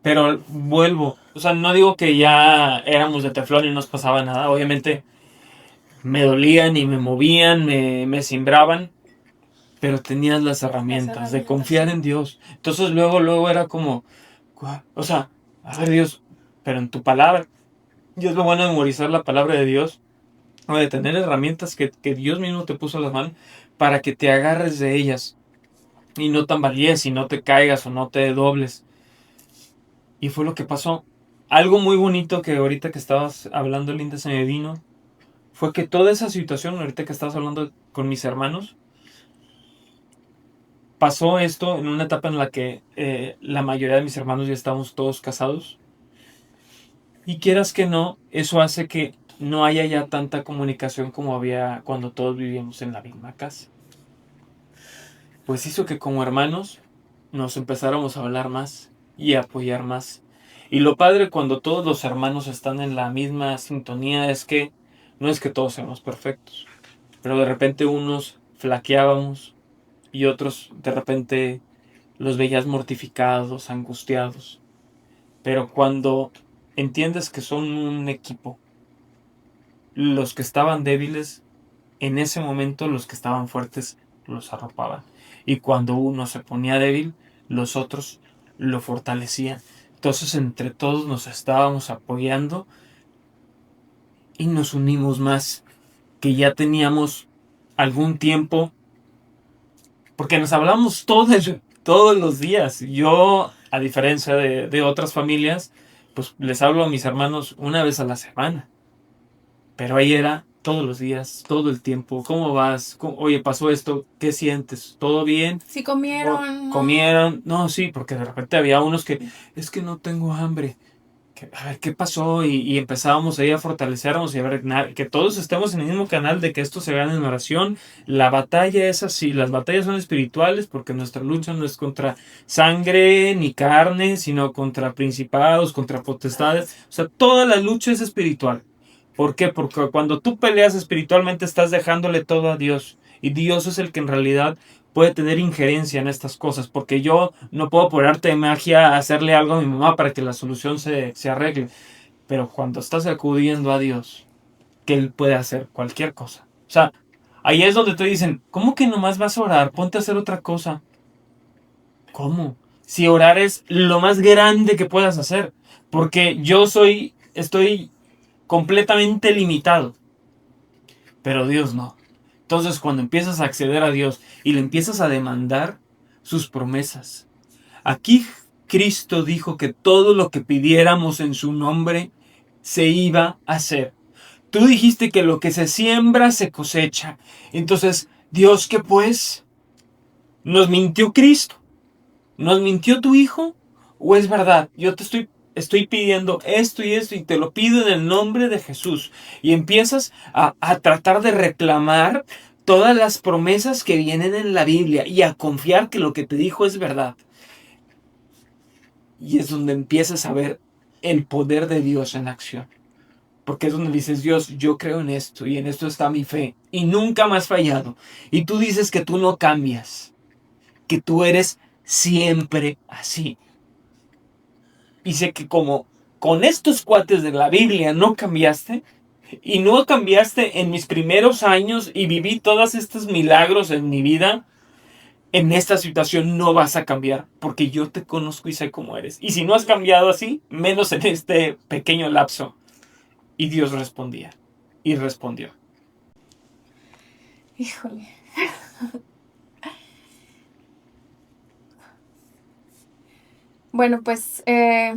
pero vuelvo. O sea, no digo que ya éramos de teflón y no nos pasaba nada. Obviamente me dolían y me movían, me cimbraban, pero tenías las herramientas de confiar en Dios. Entonces luego era como, o sea, a ver Dios, pero en tu palabra. Y es lo bueno de memorizar la palabra de Dios, o de tener herramientas que Dios mismo te puso en las manos para que te agarres de ellas y no tambalees y no te caigas o no te dobles. Y fue lo que pasó. algo muy bonito que ahorita que estabas hablando, Linda, se me vino, fue que toda esa situación, ahorita que estabas hablando con mis hermanos, pasó esto en una etapa en la que la mayoría de mis hermanos ya estábamos todos casados. Y quieras que no, eso hace que no haya ya tanta comunicación como había cuando todos vivíamos en la misma casa. Pues hizo que como hermanos nos empezáramos a hablar más y a apoyar más. Y lo padre cuando todos los hermanos están en la misma sintonía es que no es que todos seamos perfectos, pero de repente unos flaqueábamos y otros de repente los veías mortificados, angustiados. Pero cuando entiendes que son un equipo, los que estaban débiles, en ese momento los que estaban fuertes los arropaban. Y cuando uno se ponía débil, los otros lo fortalecían. Entonces entre todos nos estábamos apoyando y nos unimos más, que ya teníamos algún tiempo, porque nos hablamos todos los días. Yo, a diferencia de otras familias, pues les hablo a mis hermanos una vez a la semana. Pero ahí era todos los días, todo el tiempo. ¿Cómo vas? Oye, pasó esto. ¿Qué sientes? ¿Todo bien? Si comieron, ¿no? ¿Comieron? No, sí, porque de repente había unos que, es que no tengo hambre. A ver, ¿qué pasó? Y empezábamos ahí a fortalecernos y a ver, que todos estemos en el mismo canal de que esto se gane en oración. La batalla es así, las batallas son espirituales porque nuestra lucha no es contra sangre ni carne, sino contra principados, contra potestades. O sea, toda la lucha es espiritual. ¿Por qué? Porque cuando tú peleas espiritualmente estás dejándole todo a Dios. Y Dios es el que en realidad puede tener injerencia en estas cosas. Porque yo no puedo por arte de magia hacerle algo a mi mamá para que la solución se arregle. Pero cuando estás acudiendo a Dios, que Él puede hacer cualquier cosa. O sea, ahí es donde te dicen, ¿cómo que nomás vas a orar? Ponte a hacer otra cosa. ¿Cómo? Si orar es lo más grande que puedas hacer. Porque estoy completamente limitado. Pero Dios no. Entonces cuando empiezas a acceder a Dios y le empiezas a demandar sus promesas. Aquí Cristo dijo que todo lo que pidiéramos en su nombre se iba a hacer. Tú dijiste que lo que se siembra se cosecha. Entonces, Dios, ¿qué pues? ¿Nos mintió Cristo? ¿Nos mintió tu Hijo? ¿O es verdad? Yo te estoy pidiendo esto y esto y te lo pido en el nombre de Jesús. Y empiezas a tratar de reclamar todas las promesas que vienen en la Biblia y a confiar que lo que te dijo es verdad. Y es donde empiezas a ver el poder de Dios en acción. Porque es donde dices, Dios, yo creo en esto y en esto está mi fe. Y nunca me has fallado. Y tú dices que tú no cambias. Que tú eres siempre así. Y sé que como con estos cuates de la Biblia no cambiaste, y no cambiaste en mis primeros años y viví todos estos milagros en mi vida, en esta situación no vas a cambiar, porque yo te conozco y sé cómo eres. Y si no has cambiado así, menos en este pequeño lapso. Y Dios respondía. Y respondió. Híjole. Bueno, pues es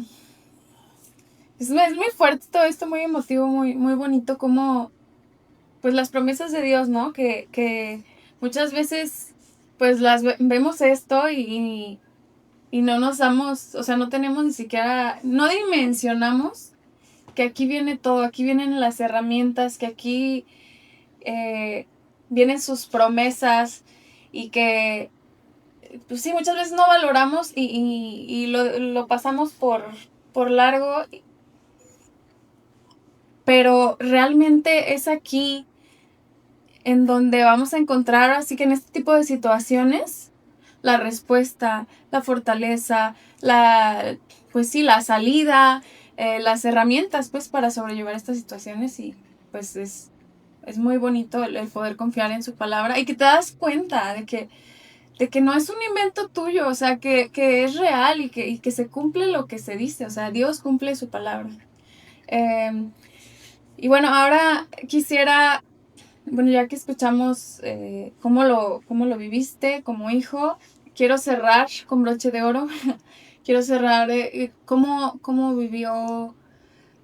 muy fuerte todo esto, muy emotivo, muy bonito, como pues las promesas de Dios, ¿no? Que muchas veces pues vemos esto y no nos damos, o sea, no tenemos ni siquiera, no dimensionamos que aquí viene todo, aquí vienen las herramientas, que aquí vienen sus promesas y que pues sí, muchas veces no valoramos y lo pasamos por largo, pero realmente es aquí en donde vamos a encontrar, así que en este tipo de situaciones, la respuesta, la fortaleza, pues sí, la salida, las herramientas pues para sobrellevar estas situaciones y pues es muy bonito el poder confiar en su palabra y que te das cuenta de que no es un invento tuyo, o sea, que es real y que se cumple lo que se dice, o sea, Dios cumple su palabra. Y bueno, ahora quisiera, bueno, ya que escuchamos cómo lo viviste como hijo, quiero cerrar con broche de oro, quiero cerrar cómo vivió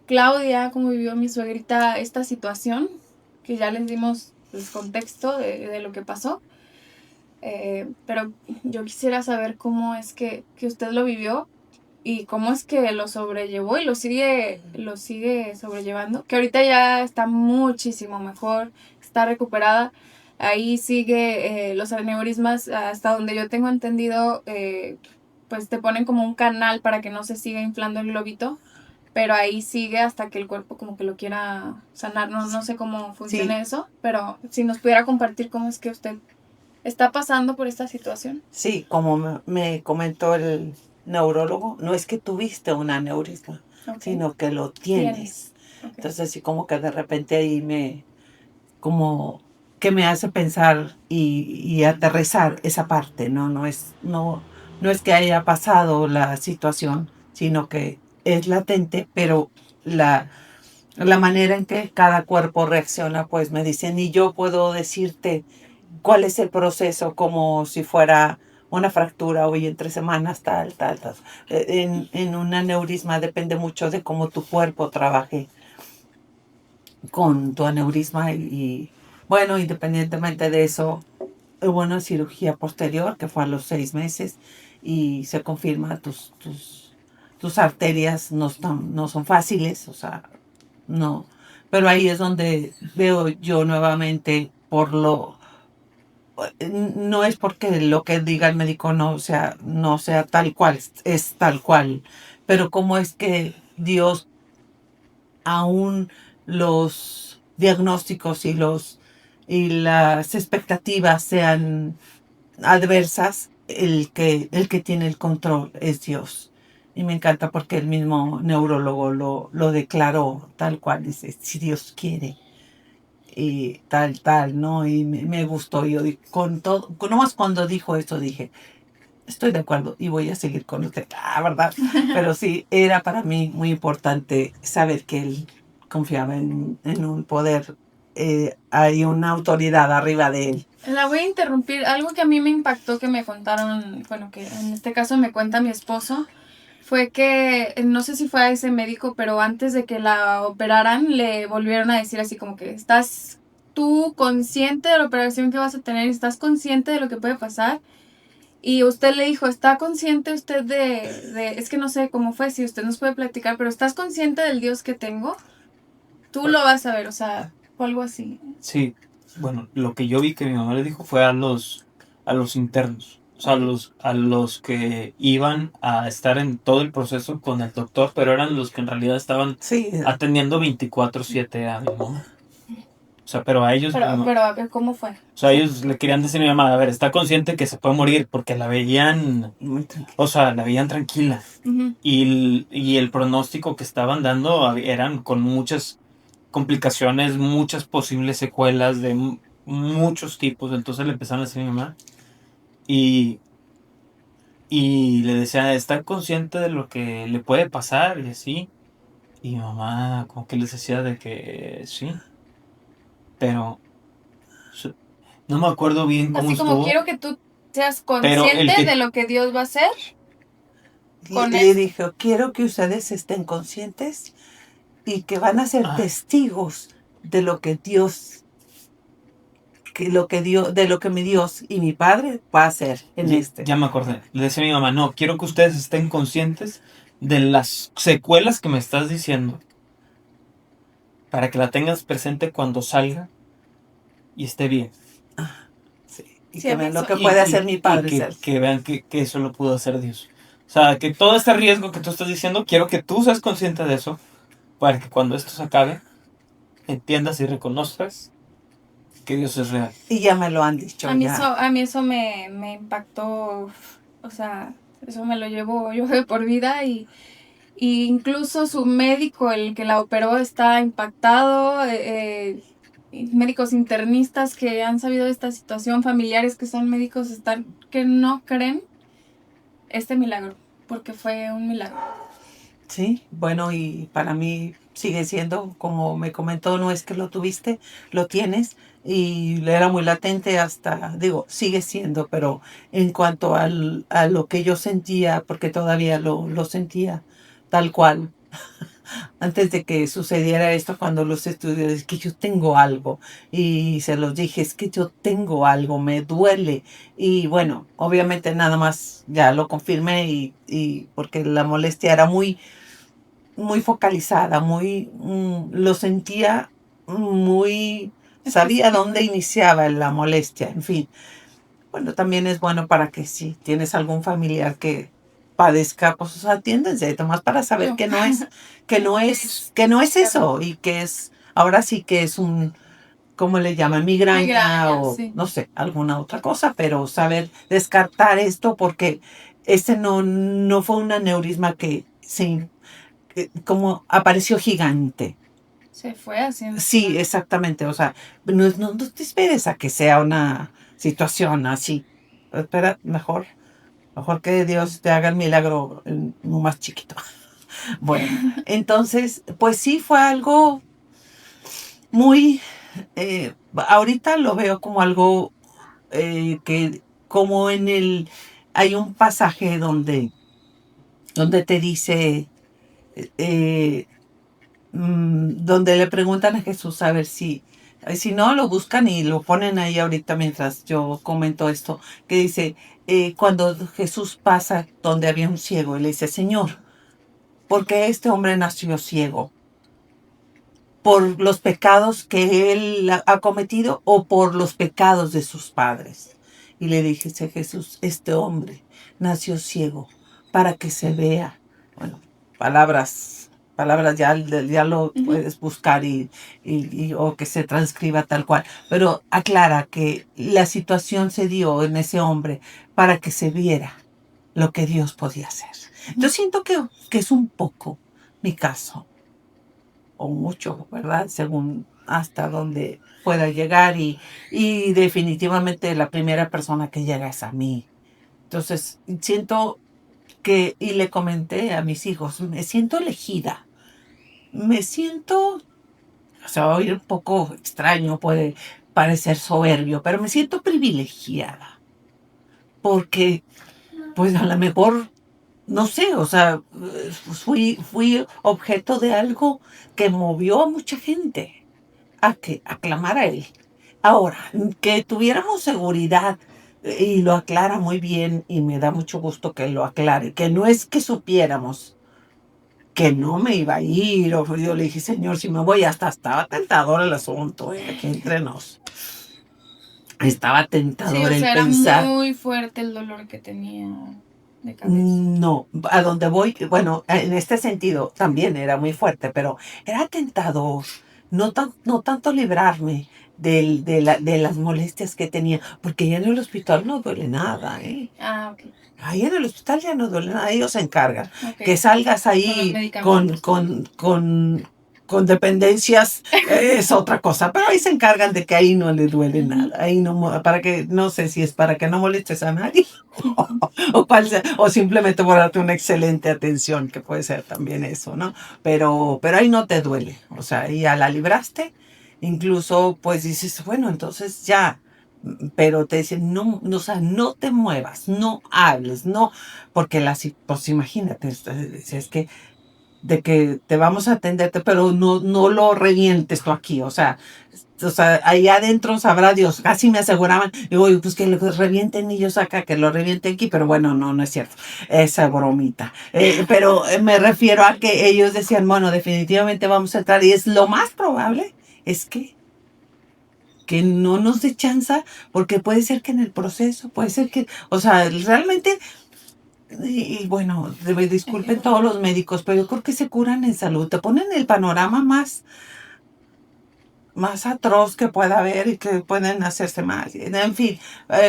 Claudia, cómo vivió mi suegrita esta situación, que ya les dimos el contexto de lo que pasó. Pero yo quisiera saber cómo es que usted lo vivió y cómo es que lo sobrellevó y lo sigue sobrellevando, que ahorita ya está muchísimo mejor, está recuperada. Ahí sigue los aneurismas, hasta donde yo tengo entendido, pues te ponen como un canal para que no se siga inflando el globito, pero ahí sigue hasta que el cuerpo como que lo quiera sanar. No sé cómo funciona Sí, eso, pero si nos pudiera compartir cómo es que usted está pasando por esta situación. sí, como me comentó el neurólogo, no es que tuviste un aneurisma, Ok. sino que lo tienes. Ok. Entonces, así como que de repente ahí como que me hace pensar y aterrizar esa parte, ¿no? No es que haya pasado la situación, sino que es latente, pero la manera en que cada cuerpo reacciona, pues me dicen, y yo puedo decirte cuál es el proceso como si fuera una fractura hoy en 3 semanas, tal. En un aneurisma depende mucho de cómo tu cuerpo trabaje con tu aneurisma y bueno, independientemente de eso, hubo una cirugía posterior que fue a los 6 meses y se confirma tus arterias no son fáciles, o sea, no. Pero ahí es donde veo yo nuevamente no es porque lo que diga el médico no sea tal cual, es tal cual, pero cómo es que Dios aún los diagnósticos y las expectativas sean adversas, el que tiene el control es Dios. Y me encanta porque el mismo neurólogo lo declaró tal cual, dice, si Dios quiere, y tal, ¿no? Y me gustó, yo con todo, nomás cuando dijo esto dije, estoy de acuerdo y voy a seguir con usted, ¿verdad? Pero sí, era para mí muy importante saber que él confiaba en un poder, hay una autoridad arriba de él. La voy a interrumpir. Algo que a mí me impactó que me contaron, bueno, que en este caso me cuenta mi esposo, fue que no sé si fue a ese médico, pero antes de que la operaran le volvieron a decir así como que estás tú consciente de la operación que vas a tener, estás consciente de lo que puede pasar. Y usted le dijo, ¿está consciente usted es que no sé cómo fue, si usted nos puede platicar, pero ¿estás consciente del Dios que tengo? Tú lo vas a ver, o sea, o algo así. Sí, bueno, lo que yo vi que mi mamá le dijo fue a los internos, o sea, a los que iban a estar en todo el proceso con el doctor, pero eran los que en realidad estaban Sí, atendiendo 24/7 a mi mamá. O sea, pero a ellos, Pero a ver, ¿cómo fue? o sea, ellos le querían decir a mi mamá, a ver, está consciente que se puede morir porque la veían, muy tranquilo. o sea, la veían tranquila. Ujú. Y el pronóstico que estaban dando eran con muchas complicaciones, muchas posibles secuelas de muchos tipos. Entonces le empezaron a decir a mi mamá y, y le decía, ¿está consciente de lo que le puede pasar? Y así. Y mi mamá como que les decía de que sí, pero su- no me acuerdo bien cómo Así como estuvo, quiero que tú seas pero el consciente de que... lo que Dios va a hacer con Le esto. dije, quiero que ustedes estén conscientes y que van a ser Ah, testigos de lo que de lo que mi Dios y mi Padre va a hacer en ya me acordé. Le decía a mi mamá, no, quiero que ustedes estén conscientes de las secuelas que me estás diciendo para que la tengas presente cuando salga y esté bien. Sí, y Sí, que a mí vean lo eso. que puede hacer mi Y Padre Celestial. que vean que eso lo pudo hacer Dios. O sea, que todo este riesgo que tú estás diciendo, quiero que tú seas consciente de eso para que cuando esto se acabe, entiendas y reconozcas que Dios es real. Y ya me lo han dicho, ya. A mí eso me impactó, o sea, eso me lo llevo yo de por vida y incluso su médico, el que la operó, está impactado. Y médicos internistas que han sabido de esta situación, familiares que son médicos, están que no creen este milagro, porque fue un milagro. Sí, bueno, y para mí sigue siendo, como me comentó, no es que lo tuviste, lo tienes, y era muy latente hasta, digo, sigue siendo, pero en cuanto a lo que yo sentía, porque todavía lo sentía tal cual, antes de que sucediera esto, cuando los estudios, es que yo tengo algo. Y se los dije, es que yo tengo algo, me duele. Y bueno, obviamente nada más ya lo confirmé y porque la molestia era muy, muy focalizada, muy, lo sentía muy, sabía dónde iniciaba la molestia, en fin. Bueno, también es bueno para que si tienes algún familiar que padezca, pues atiéndense, nomás para saber Yo. que no es, que no es, que no es eso y que es, ahora sí que es un, ¿cómo le llaman? Migraña Migraña, o sí. no sé, alguna otra cosa, pero saber descartar esto porque este no fue un aneurisma como apareció gigante. Se fue haciendo Sí, grande. exactamente. O sea, no te esperes a que sea una situación así. Espera, mejor que Dios te haga el milagro no más chiquito. Bueno, entonces, pues sí fue algo muy, ahorita lo veo como algo que, como hay un pasaje donde te dice, eh, donde le preguntan a Jesús a ver si no lo buscan y lo ponen ahí ahorita mientras yo comento esto, que dice, cuando Jesús pasa donde había un ciego y le dice, Señor, ¿por qué este hombre nació ciego? ¿Por los pecados que él ha cometido o por los pecados de sus padres? Y le dije, Jesús, este hombre nació ciego para que se vea. Bueno, palabras ya lo Ujú. puedes buscar o que se transcriba tal cual. Pero aclara que la situación se dio en ese hombre para que se viera lo que Dios podía hacer. Yo siento que es un poco mi caso o mucho, ¿verdad? Según hasta donde pueda llegar y definitivamente la primera persona que llega es a mí. Entonces, siento y le comenté a mis hijos, me siento elegida, me siento, o sea, va a oír un poco extraño, puede parecer soberbio, pero me siento privilegiada, porque pues a lo mejor no sé, o sea, fui objeto de algo que movió a mucha gente a clamar a él. Ahora, que tuviéramos seguridad, y lo aclara muy bien, y me da mucho gusto que lo aclare, que no es que supiéramos que no me iba a ir, o yo le dije, Señor, si me voy, hasta estaba tentador el asunto, aquí entre nos. Estaba Sí, tentador o el sea, era pensar. muy fuerte el dolor que tenía de cabeza. No, a donde voy, bueno, en este sentido también era muy fuerte, pero era tentador, no tanto librarme de las molestias que tenía, porque ya en el hospital no duele nada, ¿eh? Ah, ok. Ahí en el hospital ya no duele nada, ellos se encargan. Ok. Que salgas Con los ahí medicamentos. con dependencias es otra cosa, pero ahí se encargan de que ahí no le duele Ujú. nada. Ahí no, para que, no sé si es para que no molestes a nadie o simplemente por darte una excelente atención, que puede ser también eso, ¿no? Pero ahí no te duele, o sea, ahí ya la libraste, incluso pues dices, bueno, entonces ya, pero te dicen, no, no, o sea, no te muevas, no hables, no, porque pues imagínate, es que de que te vamos a atenderte, pero no lo revientes tú aquí, o sea, ahí adentro sabrá Dios, casi me aseguraban, digo, "Oye, pues que lo revienten ellos acá, que lo revienten aquí", pero bueno, no es cierto, esa bromita. Pero me refiero a que ellos decían, bueno, definitivamente vamos a entrar y es lo más probable, es que no nos dé chance, porque puede ser que en el proceso, puede ser que, o sea, realmente y bueno, disculpen todos los médicos, pero yo creo que se curan en salud. Te ponen el panorama más atroz que pueda haber y que pueden hacerse mal. En fin,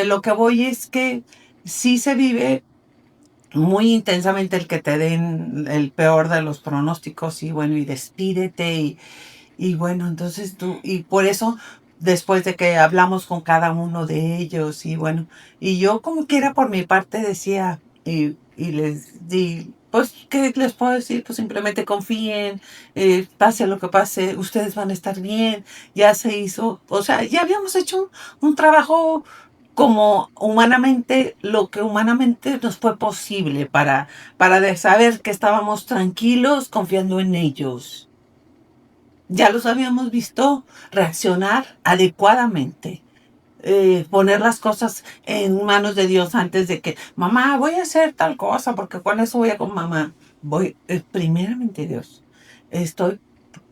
lo que voy es que sí se vive muy intensamente el que te den el peor de los pronósticos y bueno, y despídete y bueno, entonces y por eso después de que hablamos con cada uno de ellos y bueno, y yo como quiera por mi parte decía y les di, pues, ¿qué les puedo decir? Pues simplemente confíen, pase lo que pase, ustedes van a estar bien, ya se hizo, o sea, ya habíamos hecho un trabajo como humanamente, lo que humanamente nos fue posible para saber que estábamos tranquilos confiando en ellos. Ya los habíamos visto reaccionar adecuadamente. Poner las cosas en manos de Dios antes de que, mamá, voy a hacer tal cosa, porque con eso voy a con mamá. Voy, primeramente Dios, estoy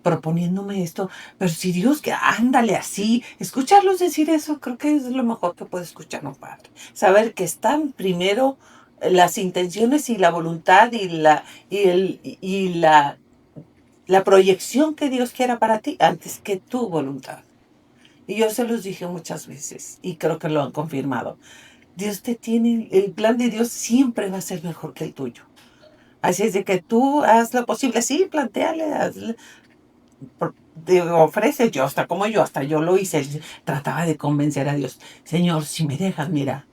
proponiéndome esto, pero si Dios, que ándale así, escucharlos decir eso, creo que es lo mejor que puede escuchar un padre. Saber que están primero las intenciones y la voluntad y la proyección que Dios quiera para ti antes que tu voluntad. Y yo se los dije muchas veces y creo que lo han confirmado. Dios te tiene, el plan de Dios siempre va a ser mejor que el tuyo. Así es de que tú haz lo posible, sí, planteale, te ofreces, hasta yo lo hice, trataba de convencer a Dios, Señor, si me dejas, mira,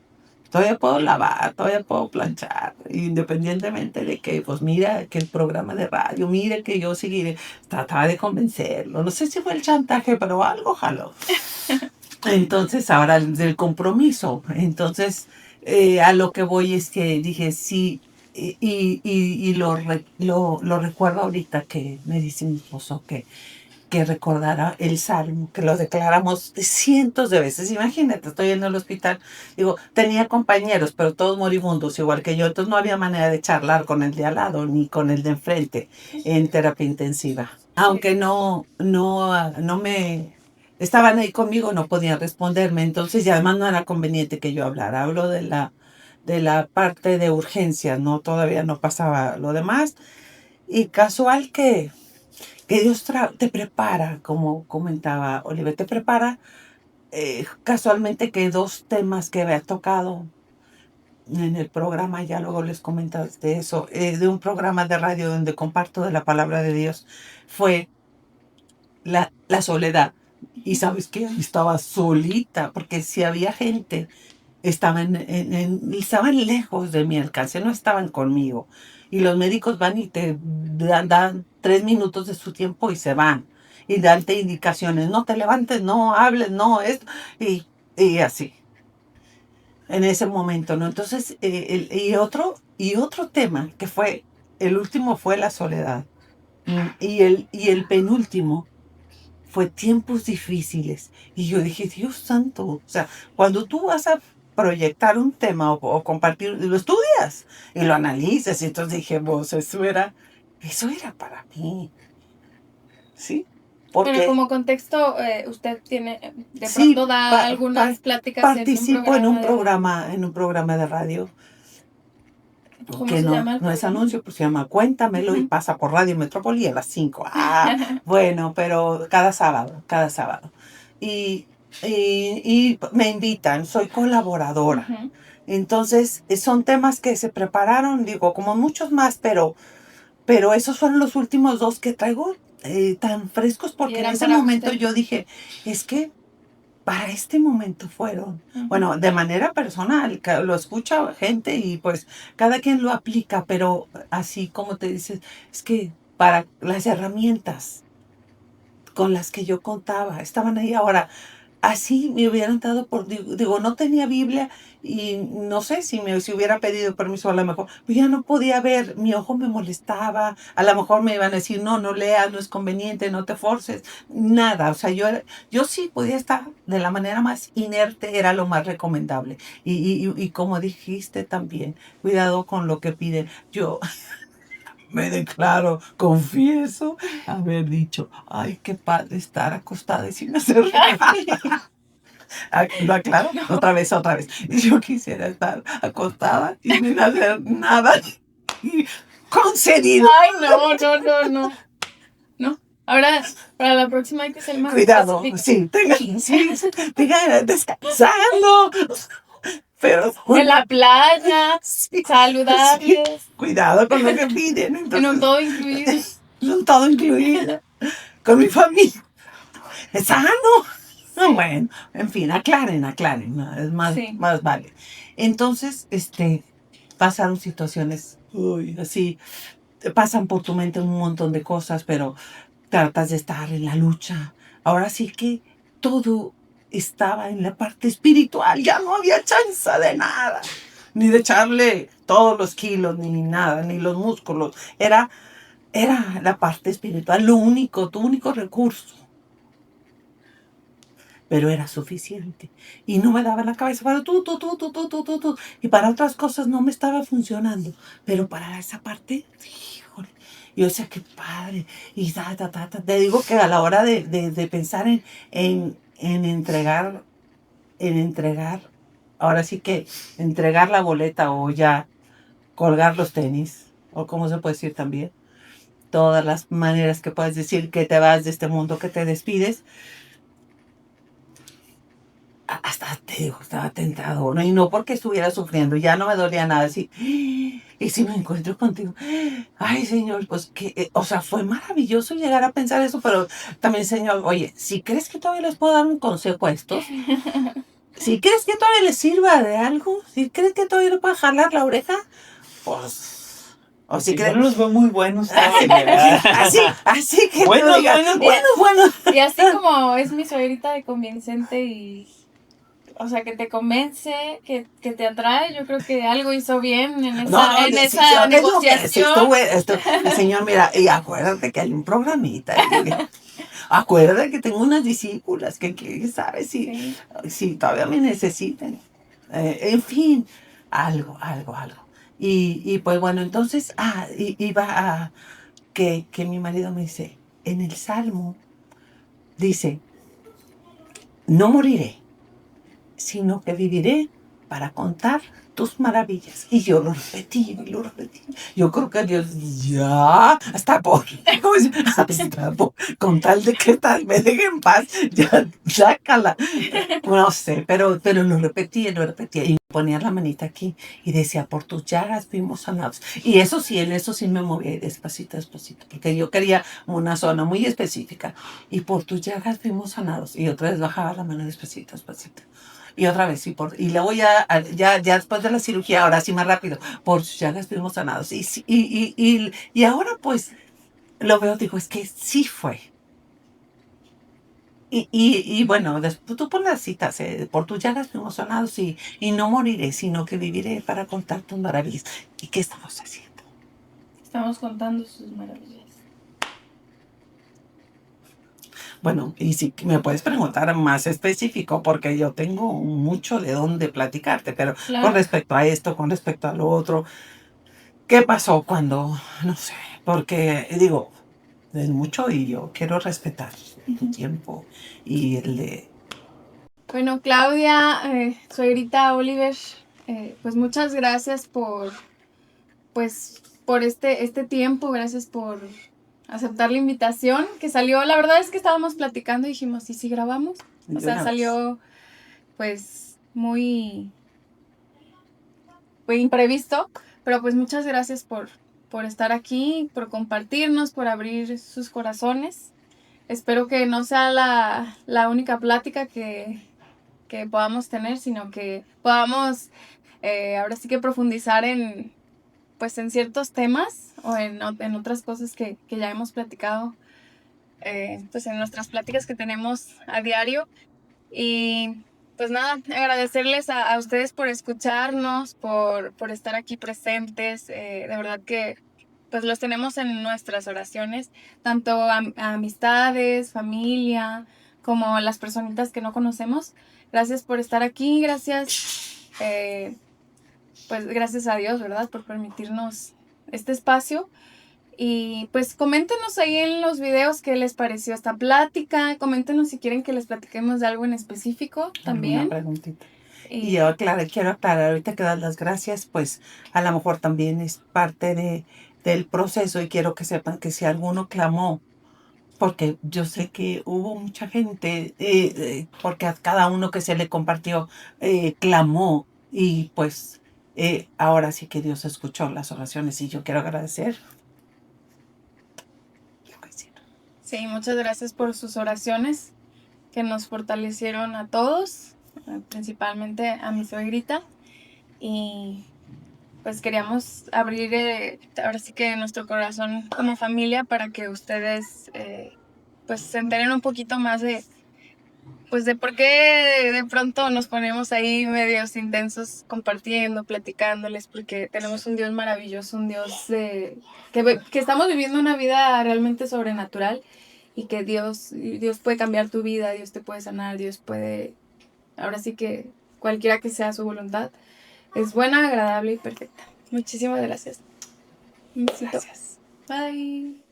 todavía puedo lavar, todavía puedo planchar, independientemente de que, pues mira, que el programa de radio, mira que yo seguiré, trataba de convencerlo, no sé si fue el chantaje, pero algo jaló. Entonces, ahora del compromiso. Entonces, a lo que voy es que dije sí, y lo recuerdo ahorita que me dice mi esposo que recordara el salmo, que lo declaramos cientos de veces. Imagínate, estoy en el hospital, digo, tenía compañeros, pero todos moribundos, igual que yo, entonces no había manera de charlar con el de al lado ni con el de enfrente en terapia intensiva. Aunque no me estaban ahí conmigo, no podían responderme, entonces ya además no era conveniente que yo hablara. Hablo de la parte de urgencias, no, todavía no pasaba lo demás. Y casual que Dios te prepara, como comentaba Oliver, te prepara casualmente que dos temas que había tocado en el programa, ya luego les comentas de eso, de un programa de radio donde comparto de la palabra de Dios, fue la soledad. Y sabes que estaba solita, porque si había gente, estaban lejos de mi alcance, no estaban conmigo. Y los médicos van y te dan 3 minutos de su tiempo y se van. Y darte indicaciones, no te levantes, no hables, no esto. Y así, en ese momento, ¿no? Entonces, y otro tema que fue, el último fue la soledad. Y el penúltimo fue tiempos difíciles. Y yo dije, Dios santo, o sea, cuando tú vas a proyectar un tema o compartir, lo estudias y lo analizas. Y entonces dije, vos, eso era para mí, ¿sí? Pero Porque como contexto, usted tiene, de sí, pronto da algunas pláticas en un participo en programa un de radio. programa de radio ¿Cómo que se no, llama el no es programa? anuncio, pues se llama Cuéntamelo y Ujú. pasa por Radio Metrópoli a las 5. Ah, bueno, pero cada sábado, cada sábado. Y, y me invitan, soy colaboradora. Ujú. Entonces, son temas que se prepararon, digo, como muchos más, pero esos fueron los últimos dos que traigo tan frescos, Y porque en eran ese para momento usted. yo dije, es que para este momento fueron. Ujú. Bueno, de manera personal, que lo escucha gente y pues cada quien lo aplica, pero así como te dices, es que para las herramientas con las que yo contaba, estaban ahí ahora. Así me hubieran dado digo, no tenía Biblia y no sé si hubiera pedido permiso a lo mejor, pues ya no podía ver, mi ojo me molestaba, a lo mejor me iban a decir, no, no leas, no es conveniente, no te forces, nada, o sea, yo sí podía estar de la manera más inerte, era lo más recomendable. Y como dijiste también, cuidado con lo que piden. Yo me declaro, confieso haber dicho, ay, qué padre estar acostada y sin hacer nada. Lo aclaro, No. otra vez, otra vez. Yo quisiera estar acostada y sin hacer nada. Y concedido. Ay, no. No. Ahora, para la próxima hay que ser más Cuidado, específico. tengan descansando. Pero En la playa, sí, saludables, cuidado con lo que piden. en un Entonces, todo incluido. son todo incluido. Con mi familia. Es sano. No, bueno, en fin, aclaren, ¿no? Es más, Sí. más vale. Entonces, pasaron situaciones, así, pasan por tu mente un montón de cosas, pero tratas de estar en la lucha. Ahora sí que todo estaba en la parte espiritual, ya no había chance de nada, ni de echarle todos los kilos, ni nada, ni los músculos. Era la parte espiritual, tu único recurso. Pero era suficiente. Y no me daba la cabeza para tú. Y para otras cosas no me estaba funcionando. Pero para esa parte, híjole, yo decía, qué padre. Y Te digo que a la hora de pensar en entregar, ahora sí que entregar la boleta o ya colgar los tenis, o como se puede decir también, todas las maneras que puedes decir que te vas de este mundo, que te despides, hasta te digo, estaba tentado, ¿no? Y no porque estuviera sufriendo, ya no me dolía nada, así, y si me encuentro contigo, ay Señor, pues que, o sea, fue maravilloso llegar a pensar eso, pero también Señor, oye, si crees que todavía les puedo dar un consejo a estos, si crees que todavía les sirva de algo, si crees que todavía les puedo jalar la oreja, pues... O si Yo crees... no los veo muy buenos Así, todavía. así que Buenos, tú digas, buenos. bueno. Y así como es mi suegrita de convincente y, o sea, que te convence, que te atrae, yo creo que algo hizo bien en esa, en Sí, esa es lo que negociación. señor, mira, y acuérdate que hay un programita. Acuérdate que tengo unas discípulas que ¿sabes? Sí. Si todavía me necesitan. En fin, algo. Y pues bueno, entonces, iba a que mi marido me dice, en el Salmo, dice, no moriré, sino que viviré para contar tus maravillas. Y yo lo repetí y lo repetí. Yo creo que Dios, ya, con tal de que tal me deje en paz, ya, sácala. No sé, pero lo repetí y lo repetía. Y ponía la manita aquí y decía, por tus llagas fuimos sanados. Y eso sí, en eso sí me movía despacito, porque yo quería una zona muy específica. Y por tus llagas fuimos sanados. Y otra vez bajaba la mano despacito. Y otra vez, y luego ya después de la cirugía, ahora sí más rápido, por sus llagas fuimos sanados. Y ahora pues lo veo, digo, es que sí fue. Y bueno, después tú pon las citas, por tus llagas fuimos sanados y no moriré, sino que viviré para contar tus maravillas. ¿Y qué estamos haciendo? Estamos contando sus maravillas. Bueno, y si me puedes preguntar más específico, porque yo tengo mucho de dónde platicarte, pero Claro. con respecto a esto, con respecto a lo otro, ¿qué pasó cuando, no sé, porque digo, es mucho y yo quiero respetar tu tiempo y el de... Bueno, Claudia, suegrita Oliver, pues muchas gracias por este tiempo, gracias por aceptar la invitación que salió. La verdad es que estábamos platicando y dijimos, ¿y si grabamos? O sea, salió pues muy imprevisto, pero pues muchas gracias por estar aquí, por compartirnos, por abrir sus corazones. Espero que no sea la única plática que podamos tener, sino que podamos ahora sí que profundizar en ciertos temas o en otras cosas que ya hemos platicado pues en nuestras pláticas que tenemos a diario. Y pues nada, agradecerles a ustedes por escucharnos, por estar aquí presentes. De verdad que pues los tenemos en nuestras oraciones, tanto a amistades, familia, como las personitas que no conocemos. Gracias por estar aquí, gracias, pues gracias a Dios, ¿verdad? Por permitirnos este espacio. Y pues coméntenos ahí en los videos qué les pareció esta plática. Coméntenos si quieren que les platiquemos de algo en específico también. Una preguntita. Y yo quiero aclarar, ahorita que das las gracias, pues a lo mejor también es parte del proceso y quiero que sepan que si alguno clamó, porque yo sé que hubo mucha gente, porque a cada uno que se le compartió clamó y pues ahora sí que Dios escuchó las oraciones y yo quiero agradecer. Sí, muchas gracias por sus oraciones que nos fortalecieron a todos, principalmente a mi suegrita. Y pues queríamos abrir ahora sí que nuestro corazón como familia para que ustedes pues se enteren un poquito más pues de por qué de pronto nos ponemos ahí medios intensos compartiendo, platicándoles, porque tenemos un Dios maravilloso, un Dios que estamos viviendo una vida realmente sobrenatural y que Dios puede cambiar tu vida, Dios te puede sanar, Dios puede, ahora sí que cualquiera que sea su voluntad, es buena, agradable y perfecta. Muchísimas gracias. Un besito. Gracias. Bye.